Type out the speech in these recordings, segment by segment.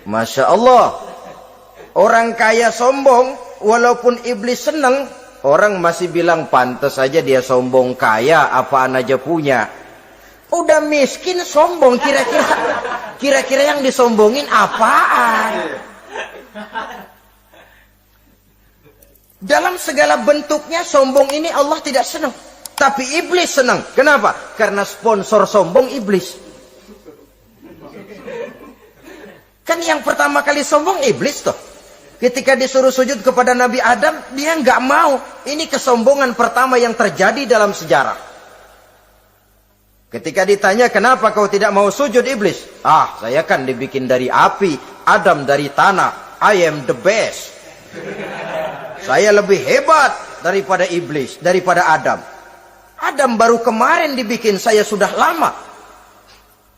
Masya Allah. Orang kaya sombong, walaupun iblis senang, orang masih bilang pantas saja dia sombong, kaya apaan aja punya. Udah miskin sombong, kira-kira yang disombongin apaan? Dalam segala bentuknya sombong ini Allah tidak senang, tapi iblis senang. Kenapa? Karena sponsor sombong iblis. Kan yang pertama kali sombong iblis toh. Ketika disuruh sujud kepada Nabi Adam, dia nggak mau. Ini kesombongan pertama yang terjadi dalam sejarah. Ketika ditanya, kenapa kau tidak mau sujud iblis? Ah, saya kan dibikin dari api, Adam dari tanah. I am the best. Saya lebih hebat daripada iblis, daripada Adam. Adam baru kemarin dibikin, saya sudah lama.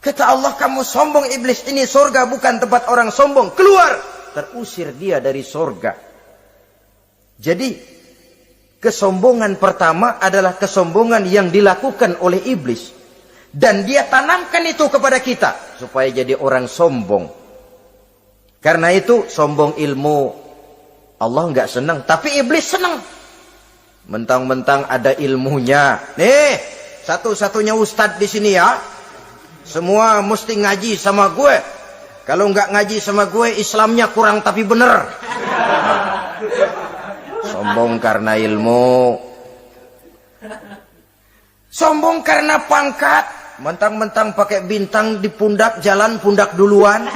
Kata Allah, kamu sombong iblis, ini surga bukan tempat orang sombong. Keluar! Terusir dia dari surga. Jadi, kesombongan pertama adalah kesombongan yang dilakukan oleh iblis. Dan dia tanamkan itu kepada kita, supaya jadi orang sombong. Karena itu, sombong ilmu, Allah nggak senang, tapi iblis senang. Mentang-mentang ada ilmunya. Nih, satu-satunya ustadz di sini ya. Semua mesti ngaji sama gue. Kalau nggak ngaji sama gue, Islamnya kurang tapi bener. Sombong karena ilmu. Sombong karena pangkat. Mentang-mentang pakai bintang di pundak, jalan pundak duluan.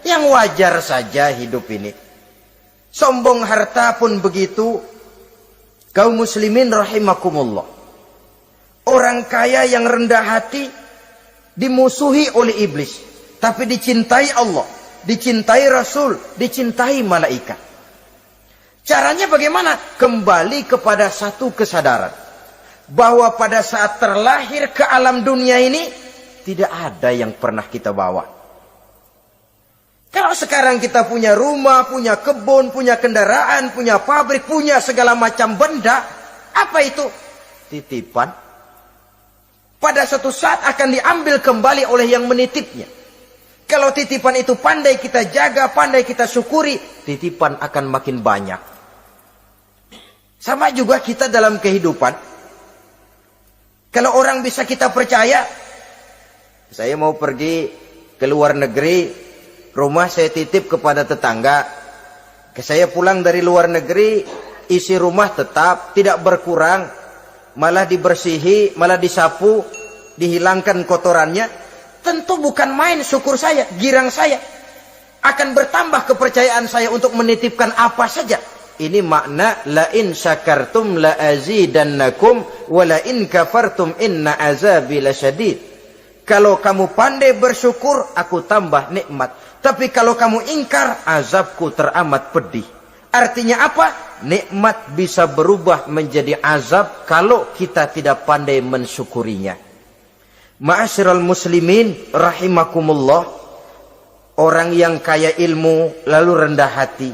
Yang wajar saja hidup ini. Sombong harta pun begitu. Kaum muslimin rahimakumullah. Orang kaya yang rendah hati dimusuhi oleh iblis, tapi dicintai Allah, dicintai Rasul, dicintai malaikat. Caranya bagaimana? Kembali kepada satu kesadaran, bahwa pada saat terlahir ke alam dunia ini tidak ada yang pernah kita bawa. Kalau sekarang kita punya rumah, punya kebun, punya kendaraan, punya pabrik, punya segala macam benda, apa itu? Titipan. Pada suatu saat akan diambil kembali oleh yang menitipnya. Kalau titipan itu pandai kita jaga, pandai kita syukuri, titipan akan makin banyak. Sama juga kita dalam kehidupan. Kalau orang bisa kita percaya, saya mau pergi ke luar negeri, rumah saya titip kepada tetangga. Saya pulang dari luar negeri, isi rumah tetap, tidak berkurang. Malah dibersihi, malah disapu, dihilangkan kotorannya. Tentu bukan main syukur saya, girang saya. Akan bertambah kepercayaan saya untuk menitipkan apa saja. Ini makna la in syakartum la azidannakum wa la in kafartum inna azabi lasyadid. Kalau kamu pandai bersyukur, aku tambah nikmat. Tapi kalau kamu ingkar, azabku teramat pedih. Artinya apa? Nikmat bisa berubah menjadi azab kalau kita tidak pandai mensyukurinya. Ma'asyiral muslimin rahimakumullah. Orang yang kaya ilmu lalu rendah hati,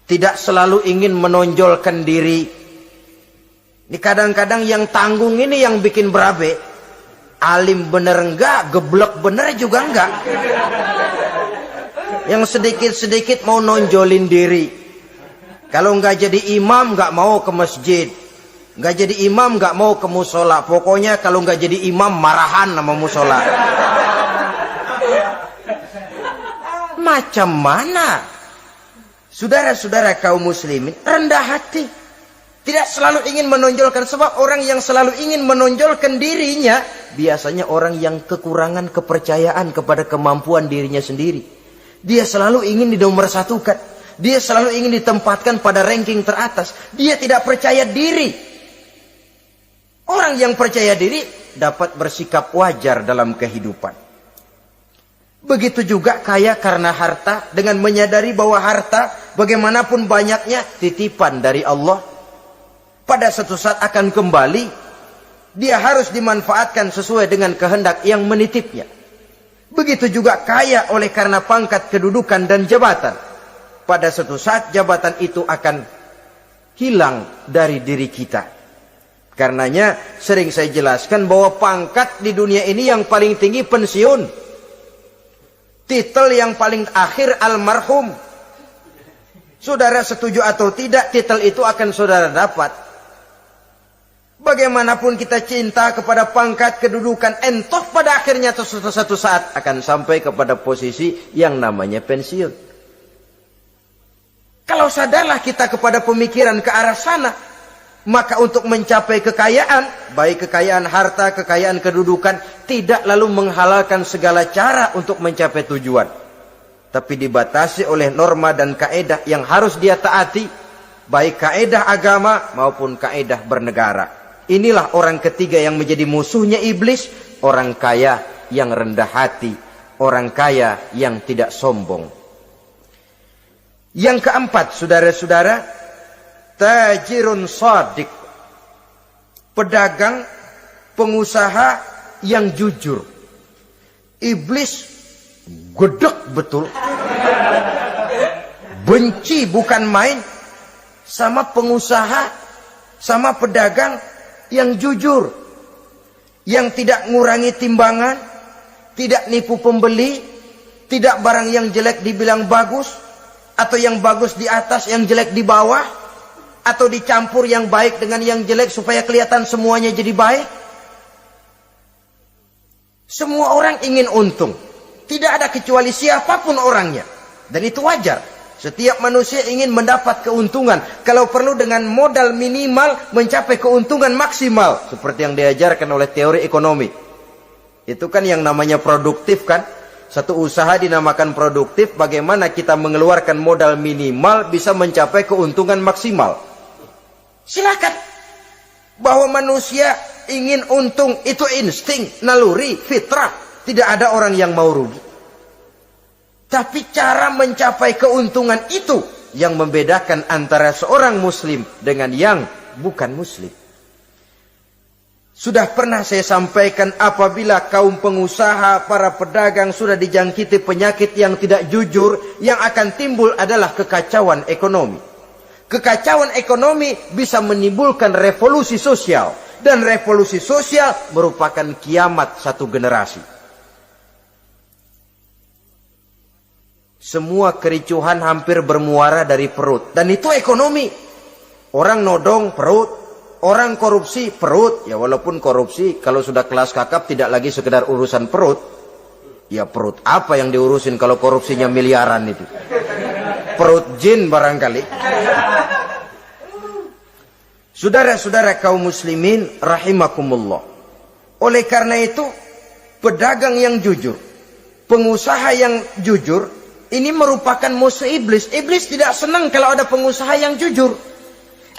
tidak selalu ingin menonjolkan diri. Ini kadang-kadang yang tanggung ini yang bikin berabe. Alim bener enggak, geblek bener juga enggak. Yang sedikit-sedikit mau nonjolin diri. Kalau enggak jadi imam enggak mau ke masjid. Enggak jadi imam enggak mau ke musola. Pokoknya kalau enggak jadi imam marahan sama musola. Macam mana? Saudara-saudara kaum muslimin rendah hati. Tidak selalu ingin menonjolkan. Sebab orang yang selalu ingin menonjolkan dirinya, biasanya orang yang kekurangan kepercayaan kepada kemampuan dirinya sendiri. Dia selalu ingin dinomorsatukan. Dia selalu ingin ditempatkan pada ranking teratas. Dia tidak percaya diri. Orang yang percaya diri dapat bersikap wajar dalam kehidupan. Begitu juga kaya karena harta, dengan menyadari bahwa harta bagaimanapun banyaknya titipan dari Allah. Pada suatu saat akan kembali. Dia harus dimanfaatkan sesuai dengan kehendak yang menitipnya. Begitu juga kaya oleh karena pangkat, kedudukan dan jabatan. Pada suatu saat jabatan itu akan hilang dari diri kita. Karenanya sering saya jelaskan bahwa pangkat di dunia ini yang paling tinggi pensiun. Titel yang paling akhir almarhum. Saudara setuju atau tidak, titel itu akan saudara dapat. Bagaimanapun kita cinta kepada pangkat kedudukan, entah pada akhirnya suatu saat akan sampai kepada posisi yang namanya pensiun. Kalau sadarlah kita kepada pemikiran ke arah sana, maka untuk mencapai kekayaan, baik kekayaan harta, kekayaan kedudukan, tidak lalu menghalalkan segala cara untuk mencapai tujuan. Tapi dibatasi oleh norma dan kaedah yang harus dia taati, baik kaedah agama maupun kaedah bernegara. Inilah orang ketiga yang menjadi musuhnya iblis, orang kaya yang rendah hati, orang kaya yang tidak sombong. Yang keempat, saudara-saudara, tajirun shadiq, pedagang, pengusaha yang jujur. Iblis gedek betul, benci bukan main sama pengusaha, sama pedagang yang jujur, yang tidak ngurangi timbangan, tidak nipu pembeli, tidak barang yang jelek dibilang bagus, atau yang bagus di atas, yang jelek di bawah, atau dicampur yang baik dengan yang jelek supaya kelihatan semuanya jadi baik. Semua orang ingin untung, tidak ada kecuali siapapun orangnya, dan itu wajar. Setiap manusia ingin mendapat keuntungan, kalau perlu dengan modal minimal mencapai keuntungan maksimal, seperti yang diajarkan oleh teori ekonomi. Itu kan yang namanya produktif kan? Satu usaha dinamakan produktif, bagaimana kita mengeluarkan modal minimal bisa mencapai keuntungan maksimal. Silakan. Bahwa manusia ingin untung itu insting, naluri, fitrah. Tidak ada orang yang mau rugi. Tapi cara mencapai keuntungan itu yang membedakan antara seorang muslim dengan yang bukan muslim. Sudah pernah saya sampaikan, apabila kaum pengusaha, para pedagang sudah dijangkiti penyakit yang tidak jujur, yang akan timbul adalah kekacauan ekonomi. Kekacauan ekonomi bisa menimbulkan revolusi sosial, dan revolusi sosial merupakan kiamat satu generasi. Semua kericuhan hampir bermuara dari perut, dan itu ekonomi. Orang nodong perut, orang korupsi perut. Ya walaupun korupsi kalau sudah kelas kakap tidak lagi sekedar urusan perut. Ya perut apa yang diurusin kalau korupsinya miliaran itu? Perut jin barangkali. Saudara-saudara kaum muslimin rahimakumullah. Oleh karena itu, pedagang yang jujur, pengusaha yang jujur, ini merupakan musuh iblis. Iblis tidak senang kalau ada pengusaha yang jujur.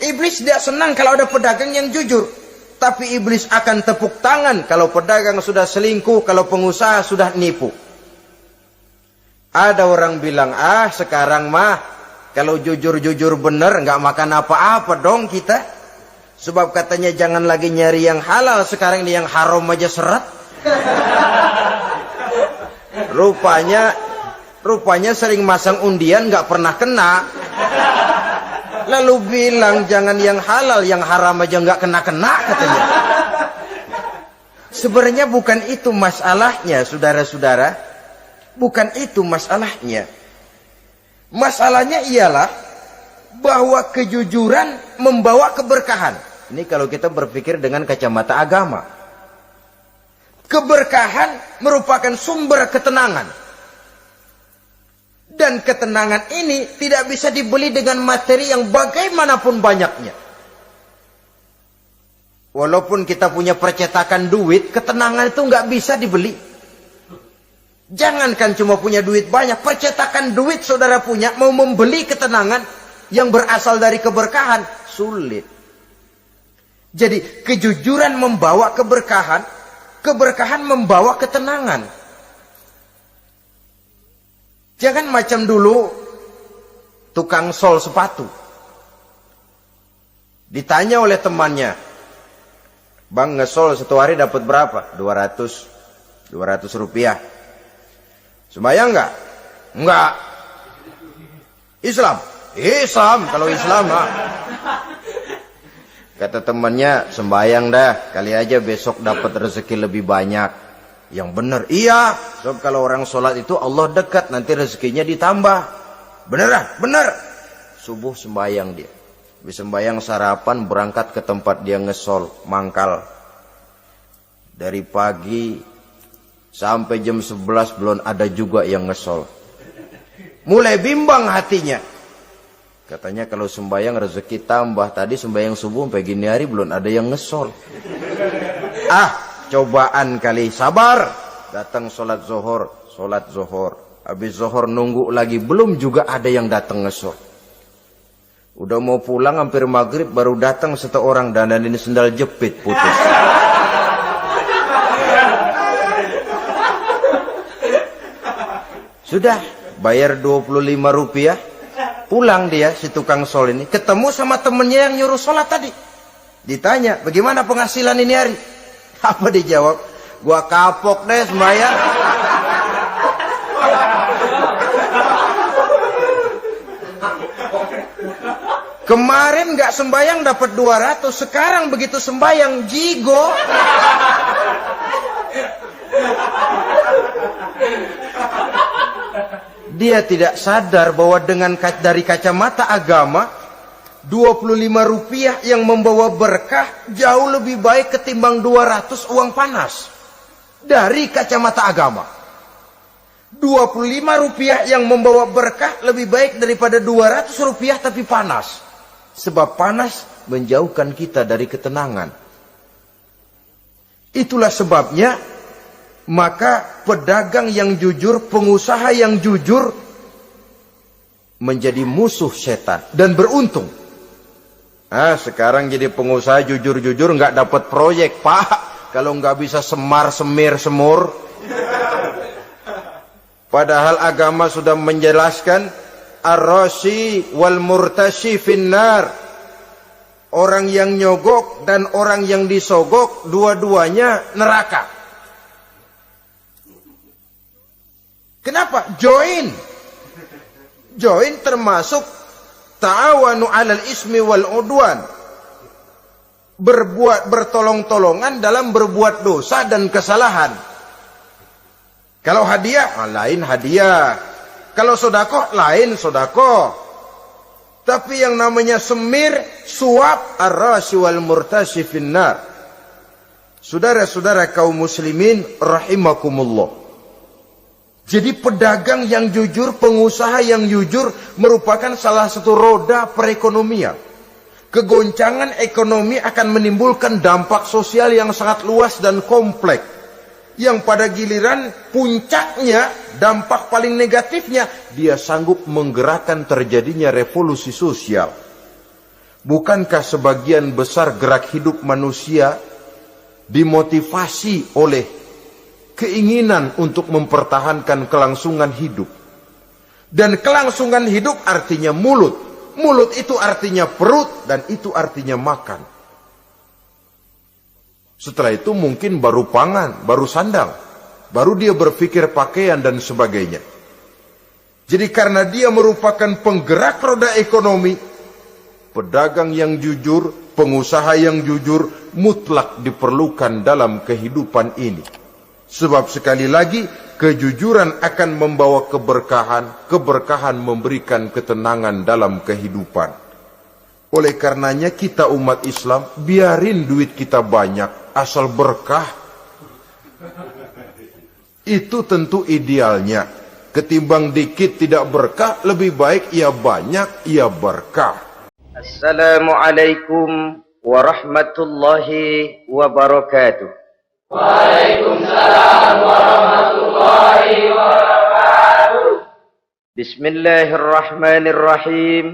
Iblis tidak senang kalau ada pedagang yang jujur. Tapi iblis akan tepuk tangan kalau pedagang sudah selingkuh, kalau pengusaha sudah nipu. Ada orang bilang, sekarang mah kalau jujur-jujur bener nggak makan apa-apa dong kita. Sebab katanya jangan lagi nyari yang halal, sekarang ini yang haram aja seret. Rupanya sering masang undian nggak pernah kena. Lalu bilang jangan yang halal, yang haram aja nggak kena-kena katanya. Sebenarnya bukan itu masalahnya, saudara-saudara. Bukan itu masalahnya. Masalahnya ialah bahwa kejujuran membawa keberkahan. Ini kalau kita berpikir dengan kacamata agama. Keberkahan merupakan sumber ketenangan. Dan ketenangan ini tidak bisa dibeli dengan materi yang bagaimanapun banyaknya. Walaupun kita punya percetakan duit, ketenangan itu nggak bisa dibeli. Jangankan cuma punya duit banyak, percetakan duit saudara punya, mau membeli ketenangan yang berasal dari keberkahan, sulit. Jadi kejujuran membawa keberkahan, keberkahan membawa ketenangan. Jangan macam dulu tukang sol sepatu. Ditanya oleh temannya, "Bang, ngesol satu hari dapat berapa?" 200 rupiah. Sembayang enggak? Enggak. Islam? Islam, kalau Islam. Kata temannya, sembayang dah, kali aja besok dapat rezeki lebih banyak. Yang benar, iya. Sebab kalau orang sholat itu Allah dekat, nanti rezekinya ditambah. Bener. Bener. Subuh sembayang dia. Habis sembayang sarapan, berangkat ke tempat dia ngesol, mangkal. Dari pagi sampai jam 11 belum ada juga yang ngesol. Mulai bimbang hatinya. Katanya kalau sembayang rezeki tambah. Tadi sembayang subuh sampai gini hari belum ada yang ngesol. Cobaan kali. Sabar. Datang sholat zuhur. Habis zuhur nunggu lagi. Belum juga ada yang datang ngesol. Udah mau pulang hampir maghrib. Baru datang satu orang. Dan ini sendal jepit putus. Sudah. Bayar 25 rupiah. Pulang dia, si tukang sol ini. Ketemu sama temennya yang nyuruh sholat tadi. Ditanya, bagaimana penghasilan ini hari? Apa dijawab? Gua kapok deh sembahyang. Kemarin gak sembahyang dapat 200. Sekarang begitu sembahyang, jigo. Dia tidak sadar bahwa dari kacamata agama 25 rupiah yang membawa berkah jauh lebih baik ketimbang 200 uang panas. Dari kacamata agama 25 rupiah yang membawa berkah lebih baik daripada 200 rupiah tapi panas. Sebab panas menjauhkan kita dari ketenangan. Itulah sebabnya maka pedagang yang jujur, pengusaha yang jujur menjadi musuh setan dan beruntung. Sekarang jadi pengusaha jujur-jujur nggak dapat proyek, Pak. Kalau nggak bisa semur. Padahal agama sudah menjelaskan ar-rashi wal murtashi finnar. Orang yang nyogok dan orang yang disogok dua-duanya neraka. Kenapa? Join termasuk ta'awanu 'alal ismi wal udwan. Bertolong-tolongan dalam berbuat dosa dan kesalahan. Kalau hadiah, lain hadiah. Kalau sedekah, lain sedekah. Tapi yang namanya semir, suap, ar-rashi wal murtashi finnar. Saudara-saudara kaum muslimin rahimakumullah. Jadi pedagang yang jujur, pengusaha yang jujur merupakan salah satu roda perekonomian. Kegoncangan ekonomi akan menimbulkan dampak sosial yang sangat luas dan kompleks. Yang pada giliran puncaknya, dampak paling negatifnya, dia sanggup menggerakkan terjadinya revolusi sosial. Bukankah sebagian besar gerak hidup manusia dimotivasi oleh keinginan untuk mempertahankan kelangsungan hidup. Dan kelangsungan hidup artinya mulut. Mulut itu artinya perut dan itu artinya makan. Setelah itu mungkin baru pangan, baru sandang. Baru dia berpikir pakaian dan sebagainya. Jadi karena dia merupakan penggerak roda ekonomi, pedagang yang jujur, pengusaha yang jujur mutlak diperlukan dalam kehidupan ini. Sebab sekali lagi, kejujuran akan membawa keberkahan, keberkahan memberikan ketenangan dalam kehidupan. Oleh karenanya kita umat Islam, biarin duit kita banyak, asal berkah. Itu tentu idealnya. Ketimbang dikit tidak berkah, lebih baik ia banyak, ia berkah. Assalamualaikum warahmatullahi wabarakatuh. Waalaikumsalam warahmatullahi wabarakatuh. Bismillahirrahmanirrahim.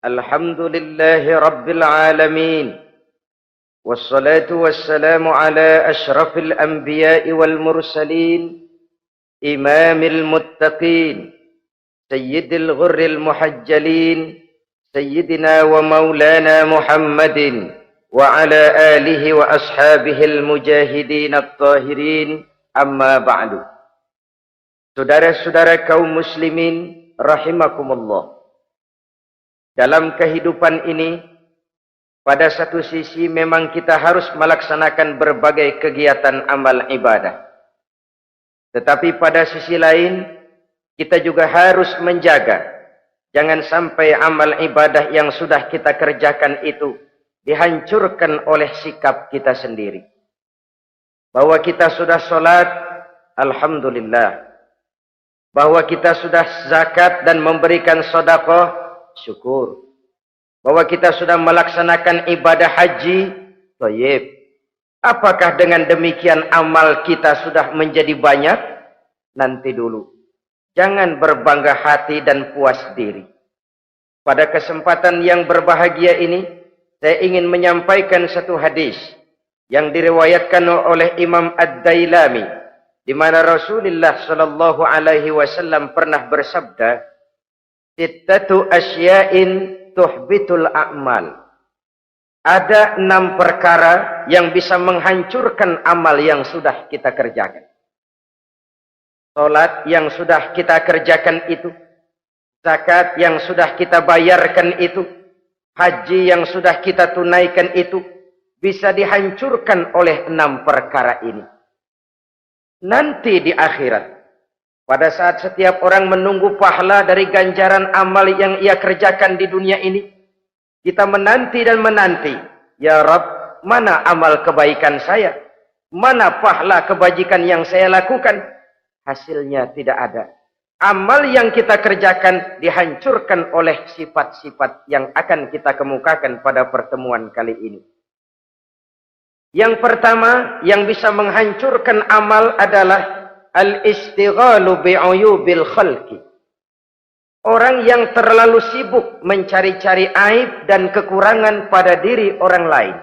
Alhamdulillahi rabbil alamin. Wassalatu wassalamu ala ashrafil anbiya'i wal mursalin, imamil muttaqin, sayyidil ghurril muhajjalin, sayyidina wa maulana Muhammadin wa ala alihi wa ashabihil mujahidin at-tahirin, amma ba'du. Saudara-saudara kaum muslimin rahimakumullah. Dalam kehidupan ini pada satu sisi memang kita harus melaksanakan berbagai kegiatan amal ibadah. Tetapi pada sisi lain, kita juga harus menjaga. Jangan sampai amal ibadah yang sudah kita kerjakan itu dihancurkan oleh sikap kita sendiri. Bahwa kita sudah sholat, alhamdulillah. Bahwa kita sudah zakat dan memberikan sedekah, syukur. Bahwa kita sudah melaksanakan ibadah haji, thayyib. Apakah dengan demikian amal kita sudah menjadi banyak? Nanti dulu. Jangan berbangga hati dan puas diri. Pada kesempatan yang berbahagia ini, saya ingin menyampaikan satu hadis yang diriwayatkan oleh Imam Ad-Dailami, di mana Rasulullah sallallahu alaihi wasallam pernah bersabda, "Sittatu asya'in tuhbitul a'mal." Ada 6 perkara yang bisa menghancurkan amal yang sudah kita kerjakan. Salat yang sudah kita kerjakan itu, zakat yang sudah kita bayarkan itu, haji yang sudah kita tunaikan itu, bisa dihancurkan oleh 6 perkara ini. Nanti di akhirat, pada saat setiap orang menunggu pahala dari ganjaran amal yang ia kerjakan di dunia ini, kita menanti dan menanti, ya Rabb, mana amal kebaikan saya? Mana pahala kebajikan yang saya lakukan? Hasilnya tidak ada. Amal yang kita kerjakan dihancurkan oleh sifat-sifat yang akan kita kemukakan pada pertemuan kali ini. Yang pertama yang bisa menghancurkan amal adalah al-istighalu bi'uyubil khalqi. Orang yang terlalu sibuk mencari-cari aib dan kekurangan pada diri orang lain.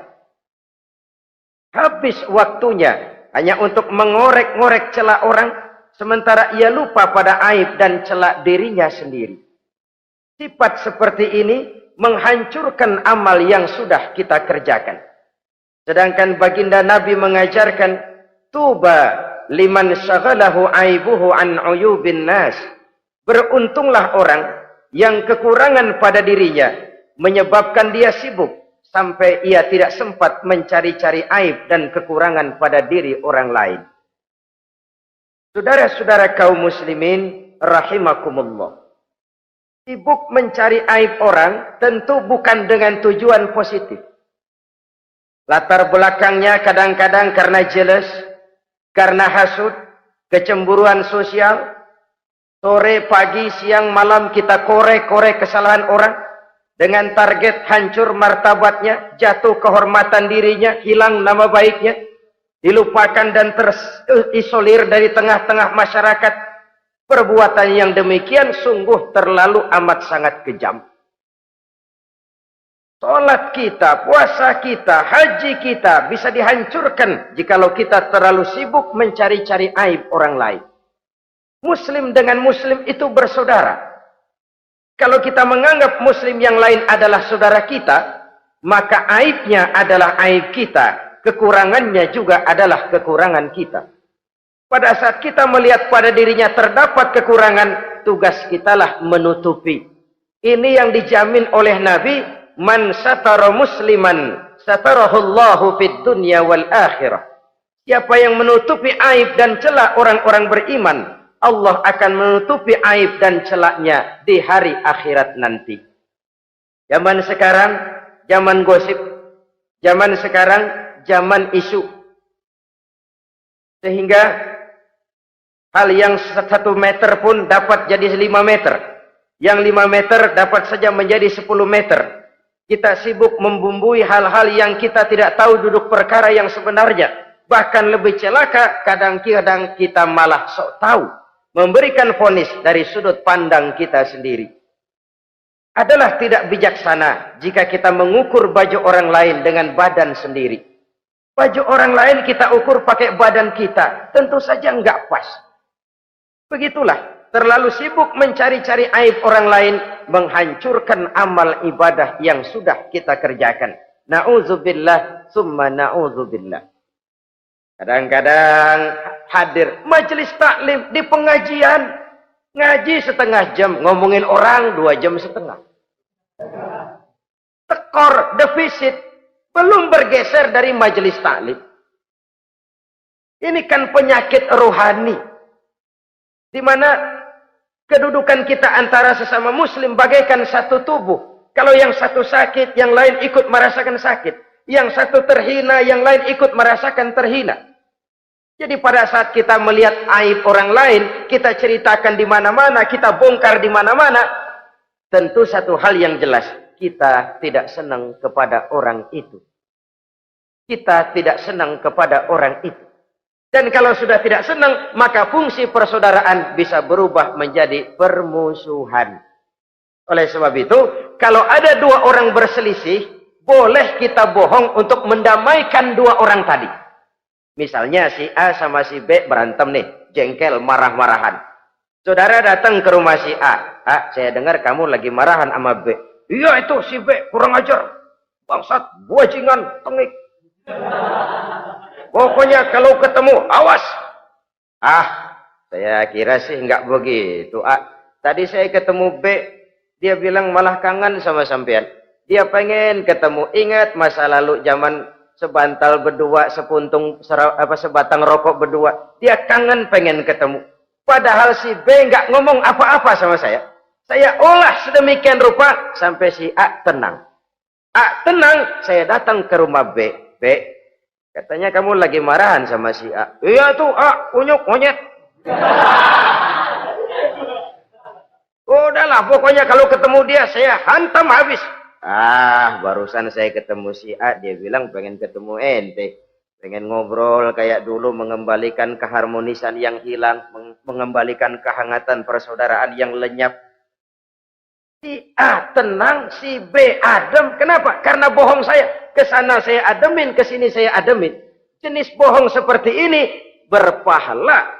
Habis waktunya hanya untuk mengorek-ngorek celah orang, sementara ia lupa pada aib dan celah dirinya sendiri. Sifat seperti ini menghancurkan amal yang sudah kita kerjakan. Sedangkan baginda Nabi mengajarkan, tuba liman syaghalahu aibuhu an uyubin nas. Beruntunglah orang yang kekurangan pada dirinya menyebabkan dia sibuk sampai ia tidak sempat mencari-cari aib dan kekurangan pada diri orang lain. Saudara-saudara kaum muslimin rahimakumullah. Sibuk mencari aib orang tentu bukan dengan tujuan positif. Latar belakangnya kadang-kadang karena jealous, karena hasud, kecemburuan sosial. Sore, pagi, siang, malam kita korek-korek kesalahan orang dengan target hancur martabatnya, jatuh kehormatan dirinya, hilang nama baiknya, dilupakan dan terisolir dari tengah-tengah masyarakat. Perbuatan yang demikian sungguh terlalu amat sangat kejam. Salat kita, puasa kita, haji kita bisa dihancurkan jikalau kita terlalu sibuk mencari-cari aib orang lain. Muslim dengan muslim itu bersaudara. Kalau kita menganggap muslim yang lain adalah saudara kita, maka aibnya adalah aib kita, kekurangannya juga adalah kekurangan kita. Pada saat kita melihat pada dirinya terdapat kekurangan, tugas kitalah menutupi. Ini yang dijamin oleh Nabi, man satara musliman satarahullahu fid dunya wal akhirah. Siapa yang menutupi aib dan celah orang-orang beriman, Allah akan menutupi aib dan celaknya di hari akhirat nanti. Zaman sekarang, zaman gosip. Zaman sekarang, zaman isu. Sehingga hal yang 1 meter pun dapat jadi 5 meter. Yang 5 meter dapat saja menjadi 10 meter. Kita sibuk membumbui hal-hal yang kita tidak tahu duduk perkara yang sebenarnya. Bahkan lebih celaka, kadang-kadang kita malah sok tahu. Memberikan vonis dari sudut pandang kita sendiri. Adalah tidak bijaksana jika kita mengukur baju orang lain dengan badan sendiri. Baju orang lain kita ukur pakai badan kita, tentu saja enggak pas. Begitulah, terlalu sibuk mencari-cari aib orang lain, menghancurkan amal ibadah yang sudah kita kerjakan. Na'udzubillah, summa na'udzubillah. Kadang-kadang hadir majelis taklim di pengajian, ngaji setengah jam, ngomongin orang 2 jam setengah. Tekor, defisit, Belum bergeser dari majelis taklim. Ini kan penyakit rohani. Di mana kedudukan kita antara sesama muslim bagaikan satu tubuh. Kalau yang satu sakit, yang lain ikut merasakan sakit. Yang satu terhina, yang lain ikut merasakan terhina. Jadi pada saat kita melihat aib orang lain, kita ceritakan di mana-mana, kita bongkar di mana-mana, tentu satu hal yang jelas, kita tidak senang kepada orang itu. Kita tidak senang kepada orang itu. Dan kalau sudah tidak senang, maka fungsi persaudaraan bisa berubah menjadi permusuhan. Oleh sebab itu, kalau ada dua orang berselisih, boleh kita bohong untuk mendamaikan dua orang tadi. Misalnya si A sama si B berantem nih, jengkel, marah-marahan. Saudara datang ke rumah si A. A, saya dengar kamu lagi marahan sama B. Iya itu si B, kurang ajar. Bangsat, bajingan, tengik. Pokoknya kalau ketemu, awas. Ah, saya kira sih nggak begitu. A, tadi saya ketemu B, dia bilang malah kangen sama sampean. Dia pengen ketemu. Ingat masa lalu zaman sebantal berdua, sebatang rokok berdua. Dia kangen pengen ketemu. Padahal si B nggak ngomong apa-apa sama saya. Saya olah sedemikian rupa sampai si A tenang. A tenang, saya datang ke rumah B. B, katanya kamu lagi marahan sama si A. Iya tuh A, unyuk, monyet. Udahlah, pokoknya kalau ketemu dia saya hantam habis. Ah, barusan saya ketemu si A, dia bilang pengen ketemu ente. Pengen ngobrol kayak dulu, mengembalikan keharmonisan yang hilang, mengembalikan kehangatan persaudaraan yang lenyap. Si A tenang, si B adem. Kenapa? Karena bohong saya. Kesana saya ademin, kesini saya ademin. Jenis bohong seperti ini berpahala.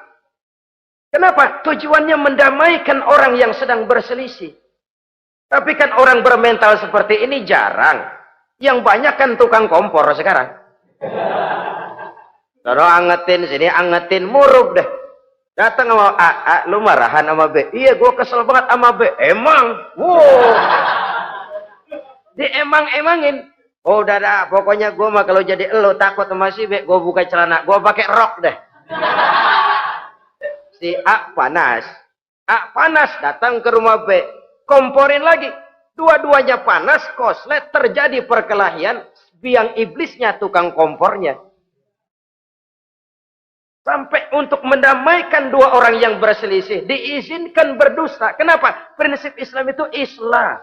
Kenapa? Tujuannya mendamaikan orang yang sedang berselisih. Tapi kan orang bermental seperti ini jarang. Yang banyak kan tukang kompor sekarang. Kalau angetin sini, angetin murub deh. Datang sama A, lu marahan sama B. Iya, gue kesel banget sama B. Emang? Wow. Diemang-emangin. Oh, udah dah, pokoknya gue mah kalau jadi elo takut sama si B, gue buka celana, gue pakai rok deh. Si A panas. A panas, datang ke rumah B. Komporin lagi. Dua-duanya panas, koslet, terjadi perkelahian. Biang iblisnya tukang kompornya. Sampai untuk mendamaikan dua orang yang berselisih, diizinkan berdusta. Kenapa? Prinsip Islam itu islah.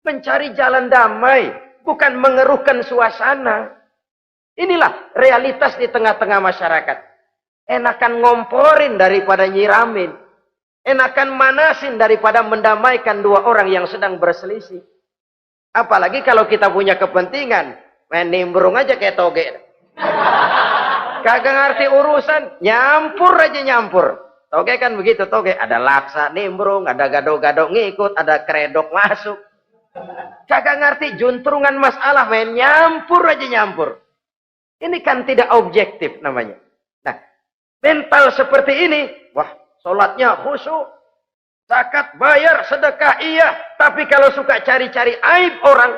Mencari jalan damai, bukan mengeruhkan suasana. Inilah realitas di tengah-tengah masyarakat. Enakan ngomporin daripada nyiramin. Enakan manasin daripada mendamaikan dua orang yang sedang berselisih. Apalagi kalau kita punya kepentingan. Main nimbrung aja kayak toge. Kagak ngerti urusan. Nyampur aja nyampur. Toge kan begitu toge. Ada laksa nimbrung, ada gado-gado ngikut, ada kredok masuk. Kagak ngerti juntrungan masalah. Main nyampur aja nyampur. Ini kan tidak objektif namanya. Nah, mental seperti ini. Wah, sholatnya khusyuk, zakat bayar, sedekah iya, tapi kalau suka cari-cari aib orang,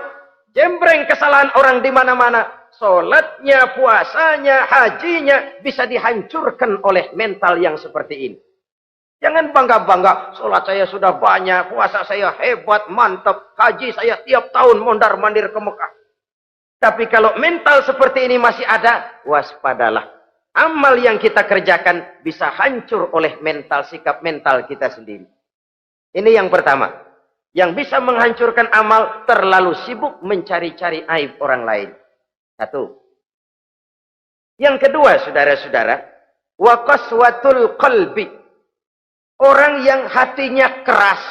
jembreng kesalahan orang di mana-mana, sholatnya, puasanya, hajinya bisa dihancurkan oleh mental yang seperti ini. Jangan bangga-bangga, sholat saya sudah banyak, puasa saya hebat, mantap, haji saya tiap tahun mondar-mandir ke Mekah. Tapi kalau mental seperti ini masih ada, waspadalah. Amal yang kita kerjakan bisa hancur oleh mental, sikap mental kita sendiri. Ini yang pertama. Yang bisa menghancurkan amal, terlalu sibuk mencari-cari aib orang lain. Satu. Yang kedua, saudara-saudara, wa qaswatul qalbi. Orang yang hatinya keras,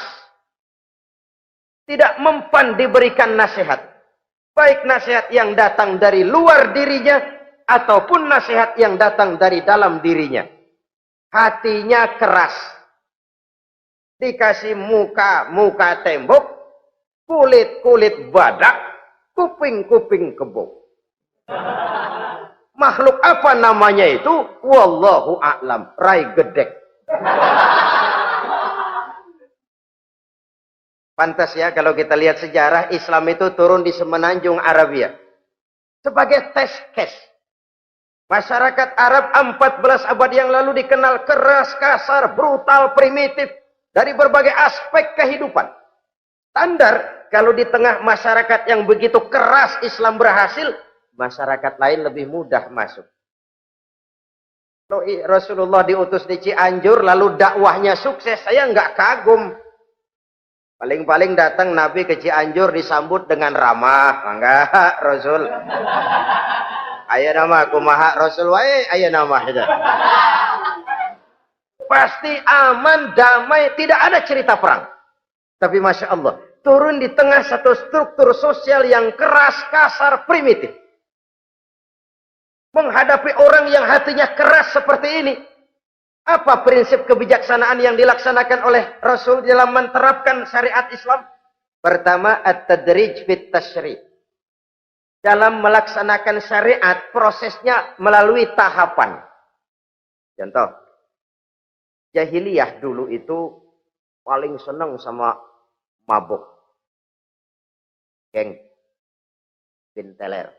tidak mempan diberikan nasihat. Baik nasihat yang datang dari luar dirinya, ataupun nasihat yang datang dari dalam dirinya. Hatinya keras. Dikasih muka tembok, kulit badak, kuping kebo. Makhluk apa namanya itu? Wallahu a'lam. Rai gedek. Pantas ya kalau kita lihat sejarah, Islam itu turun di semenanjung Arabia. sebagai test case. Masyarakat Arab 14 abad yang lalu dikenal keras, kasar, brutal, primitif dari berbagai aspek kehidupan. Standar kalau di tengah masyarakat yang begitu keras Islam berhasil, masyarakat lain lebih mudah masuk. Rasulullah diutus di Cianjur lalu dakwahnya sukses, saya nggak kagum. Paling-paling datang Nabi ke Cianjur disambut dengan ramah, enggak Rasul. Ayo nama kumaha Rasul wae, ayo nama itu. Pasti aman, damai, tidak ada cerita perang. Tapi Masya Allah, turun di tengah satu struktur sosial yang keras, kasar, primitif. Menghadapi orang yang hatinya keras seperti ini. Apa prinsip kebijaksanaan yang dilaksanakan oleh Rasul dalam menerapkan syariat Islam? Pertama, at-tadrij fit tasyri'. Dalam melaksanakan syariat, prosesnya melalui tahapan. Contoh, jahiliyah dulu itu paling senang sama mabuk. Geng. Binteler.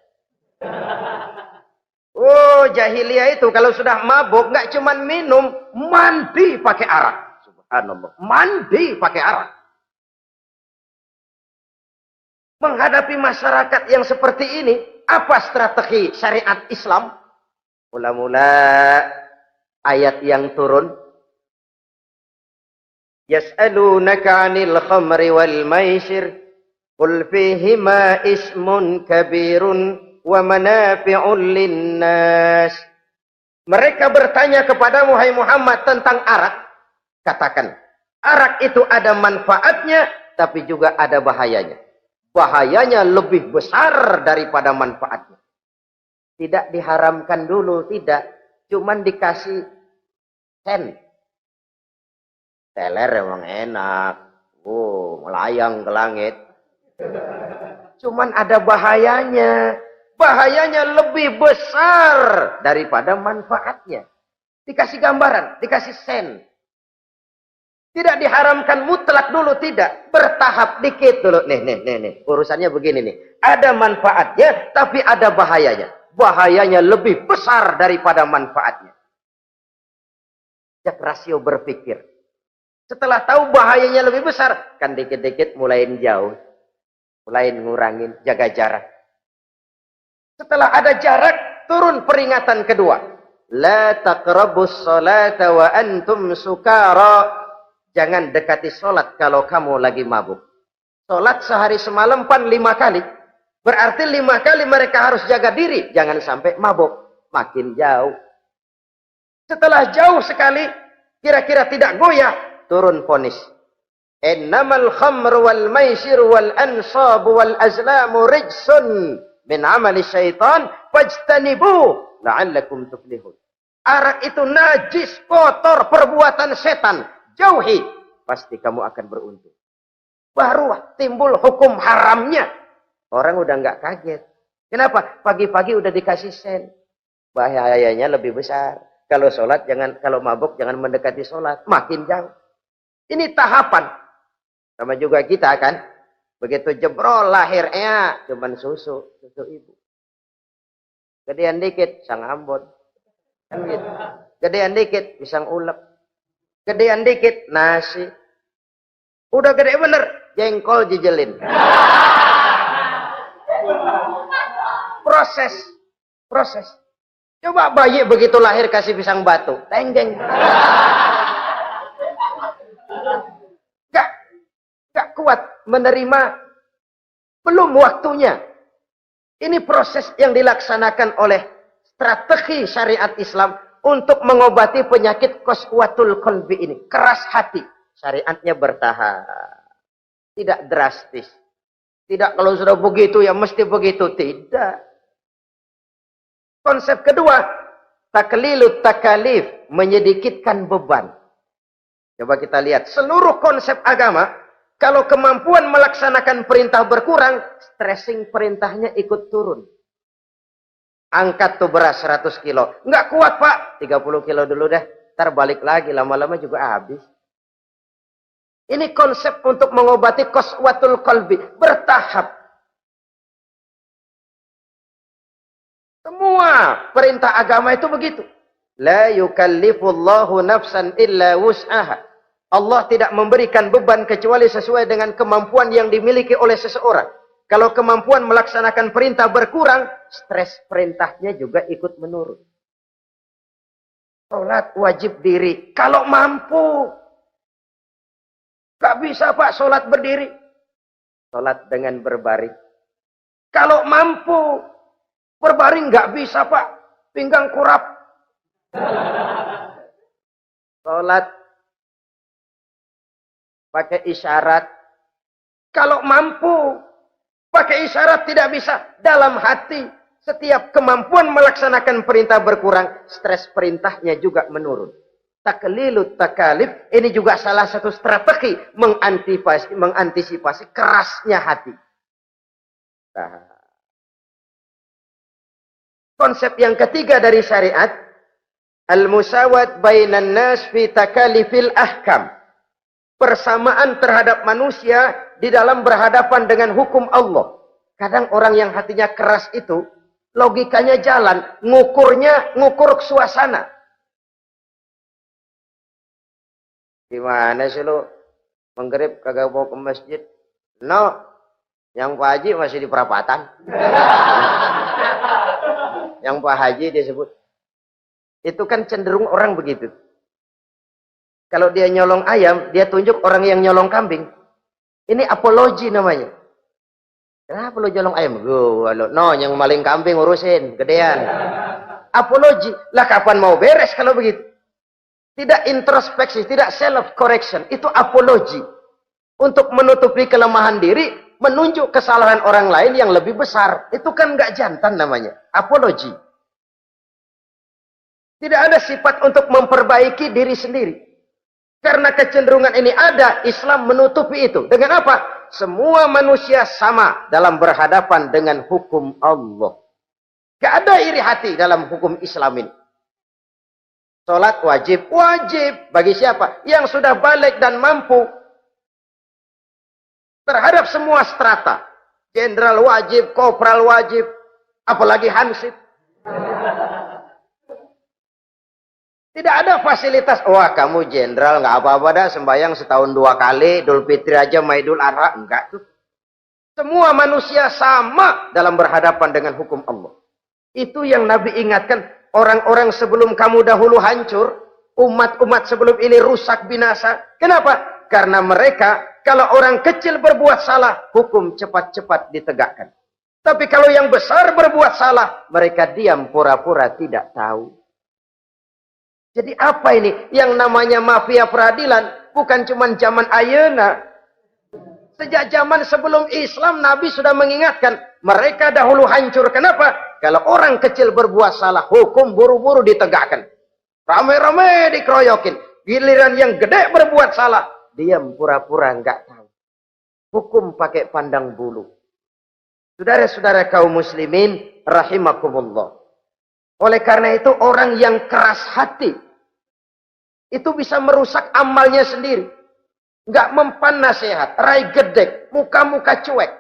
Oh, jahiliyah itu kalau sudah mabuk, nggak cuma minum, mandi pakai arak. Subhanallah. Mandi pakai arak. Menghadapi masyarakat yang seperti ini, apa strategi syariat Islam? Mula-mula ayat yang turun. Yas'alunaka 'anil khamri wal maisir, qul fihima ismun kabirun wa manafi'un linnas. Mereka bertanya kepadamu, hai Muhammad, tentang arak. Katakan, arak itu ada manfaatnya, tapi juga ada bahayanya. Bahayanya lebih besar daripada manfaatnya. Tidak diharamkan dulu, tidak. Cuman dikasih sen. Teler emang enak. Oh, melayang ke langit. Cuman ada bahayanya. Bahayanya lebih besar daripada manfaatnya. Dikasih gambaran, dikasih sen. Tidak diharamkan mutlak dulu, tidak. Bertahap dikit dulu. Nih. Urusannya begini nih. Ada manfaatnya, tapi ada bahayanya. Bahayanya lebih besar daripada manfaatnya. Jak rasio berpikir. Setelah tahu bahayanya lebih besar, kan dikit-dikit mulain jauh. Mulain ngurangin, jaga jarak. Setelah ada jarak, turun peringatan kedua. La taqrabus salata wa antum sukara. Jangan dekati sholat kalau kamu lagi mabuk. Sholat sehari semalam 5 kali. Berarti 5 kali mereka harus jaga diri. Jangan sampai mabuk. Makin jauh. Setelah jauh sekali, kira-kira tidak goyah, turun vonis. Innamal khamru wal maisir wal ansabu wal azlamu rijsun min amali syaitan fajtanibu la'allakum tuflihun. Arak itu najis, kotor, perbuatan setan. Jauhi, pasti kamu akan beruntung. Baru timbul hukum haramnya. Orang udah nggak kaget. Kenapa? Pagi-pagi udah dikasih sen. Bahayanya lebih besar. Kalau sholat jangan, kalau mabuk jangan mendekati sholat. Makin jauh. Ini tahapan. Sama juga kita kan. Begitu jebrol lahirnya cuman susu ibu. Gedean dikit sang ambon. Kan gitu. Gedean dikit pisang ulek. Gedean dikit nasi. Udah gede bener jengkol jijelin. Proses. Coba bayi begitu lahir kasih pisang batu, tenggeng. Gak kuat menerima, belum waktunya. Ini proses yang dilaksanakan oleh strategi syariat Islam untuk mengobati penyakit qaswatul qalbi ini. Keras hati. Syariatnya bertahap. Tidak drastis. Tidak kalau sudah begitu ya mesti begitu. Tidak. Konsep kedua. Taklilut takalif. Menyedikitkan beban. Coba kita lihat. Seluruh konsep agama. Kalau kemampuan melaksanakan perintah berkurang. Stressing perintahnya ikut turun. Angkat tuh beras 100 kilo. Nggak kuat pak. 30 kilo dulu deh. Ntar balik lagi. Lama-lama juga habis. Ini konsep untuk mengobati qaswatul qalbi. Bertahap. Semua perintah agama itu begitu. La yukallifullahu nafsan illa wus'aha. Allah tidak memberikan beban kecuali sesuai dengan kemampuan yang dimiliki oleh seseorang. Kalau kemampuan melaksanakan perintah berkurang, stres perintahnya juga ikut menurun. Salat wajib diri. Kalau mampu. Gak bisa Pak salat berdiri. Salat dengan berbaring. Kalau mampu. Berbaring gak bisa Pak. Pinggang kurap. Salat. Pakai isyarat. Kalau mampu. Pakai isyarat tidak bisa. Dalam hati. Setiap kemampuan melaksanakan perintah berkurang. Stres perintahnya juga menurun. Taklilut takalif. Ini juga salah satu strategi. Mengantisipasi kerasnya hati. Nah. Konsep yang ketiga dari syariat. Al-musawat bainan nas fi takalifil ahkam. Persamaan terhadap manusia di dalam berhadapan dengan hukum Allah. Kadang orang yang hatinya keras itu, logikanya jalan, ngukur suasana. Gimana sih lu? Menggerib kagak mau ke masjid? No, yang Pak Haji masih di perapatan. Yang Pak Haji disebut. Itu kan cenderung orang begitu. Kalau dia nyolong ayam, dia tunjuk orang yang nyolong kambing. Ini apologi namanya. Kenapa lo nyolong ayam? No, yang maling kambing urusin, gedean. Apologi. Lah kapan mau beres kalau begitu? Tidak introspeksi, tidak self correction. Itu apologi. Untuk menutupi kelemahan diri, menunjuk kesalahan orang lain yang lebih besar. Itu kan nggak jantan namanya. Apologi. Tidak ada sifat untuk memperbaiki diri sendiri. Karena kecenderungan ini ada, Islam menutupi itu. Dengan apa? Semua manusia sama dalam berhadapan dengan hukum Allah. Gak ada iri hati dalam hukum Islam ini. Salat wajib. Wajib. Bagi siapa? Yang sudah balik dan mampu. Terhadap semua strata. Jenderal wajib, kopral wajib. Apalagi hansip. Tidak ada fasilitas. Wah kamu jenderal nggak apa-apa dah sembahyang setahun 2 kali. Idul Fitri aja sama Idul Adha. Enggak tuh. Semua manusia sama dalam berhadapan dengan hukum Allah. Itu yang Nabi ingatkan. Orang-orang sebelum kamu dahulu hancur. Umat-umat sebelum ini rusak binasa. Kenapa? Karena mereka kalau orang kecil berbuat salah. Hukum cepat-cepat ditegakkan. Tapi kalau yang besar berbuat salah. Mereka diam pura-pura tidak tahu. Jadi apa ini? Yang namanya mafia peradilan bukan cuma zaman ayeuna. Sejak zaman sebelum Islam Nabi sudah mengingatkan. Mereka dahulu hancur. Kenapa? Kalau orang kecil berbuat salah, hukum buru-buru ditegakkan. Rame-rame dikeroyokin. Giliran yang gede berbuat salah, diam pura-pura enggak tahu. Hukum pakai pandang bulu. Saudara-saudara kaum muslimin rahimakumullah. Oleh karena itu orang yang keras hati itu bisa merusak amalnya sendiri. Enggak mempan nasihat, rai gedek, muka-muka cuek.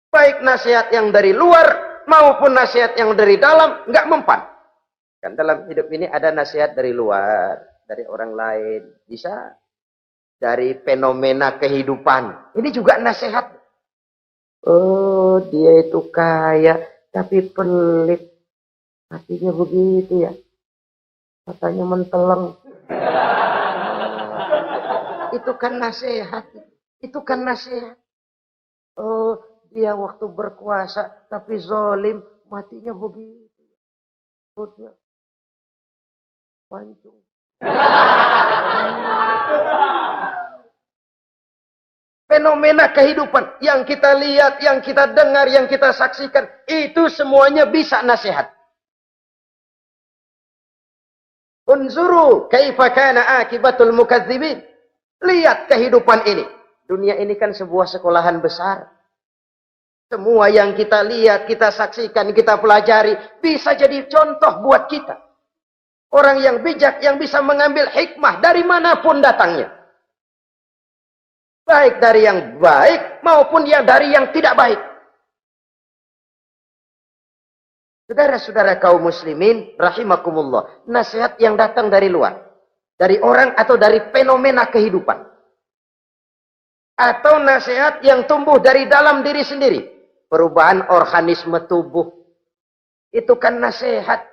Baik nasihat yang dari luar maupun nasihat yang dari dalam enggak mempan. Kan dalam hidup ini ada nasihat dari luar, dari orang lain, bisa dari fenomena kehidupan. Ini juga nasihat. Oh, dia itu kaya tapi pelit. Hatinya begitu ya. Katanya menteleng. Itu kan nasihat. Itu kan nasihat. Oh, dia waktu berkuasa tapi zalim, matinya begitu. Perutnya pancung. Fenomena kehidupan yang kita lihat, yang kita dengar, yang kita saksikan, itu semuanya bisa nasihat. Unzuru kaifa kana akibatul mukadzibin. Lihat kehidupan ini. Dunia ini kan sebuah sekolahan besar. Semua yang kita lihat, kita saksikan, kita pelajari bisa jadi contoh buat kita. Orang yang bijak yang bisa mengambil hikmah dari manapun datangnya. Baik dari yang baik maupun yang dari yang tidak baik. Saudara-saudara kaum muslimin, rahimakumullah. Nasihat yang datang dari luar. Dari orang atau dari fenomena kehidupan. Atau nasihat yang tumbuh dari dalam diri sendiri. Perubahan organisme tubuh. Itu kan nasihat.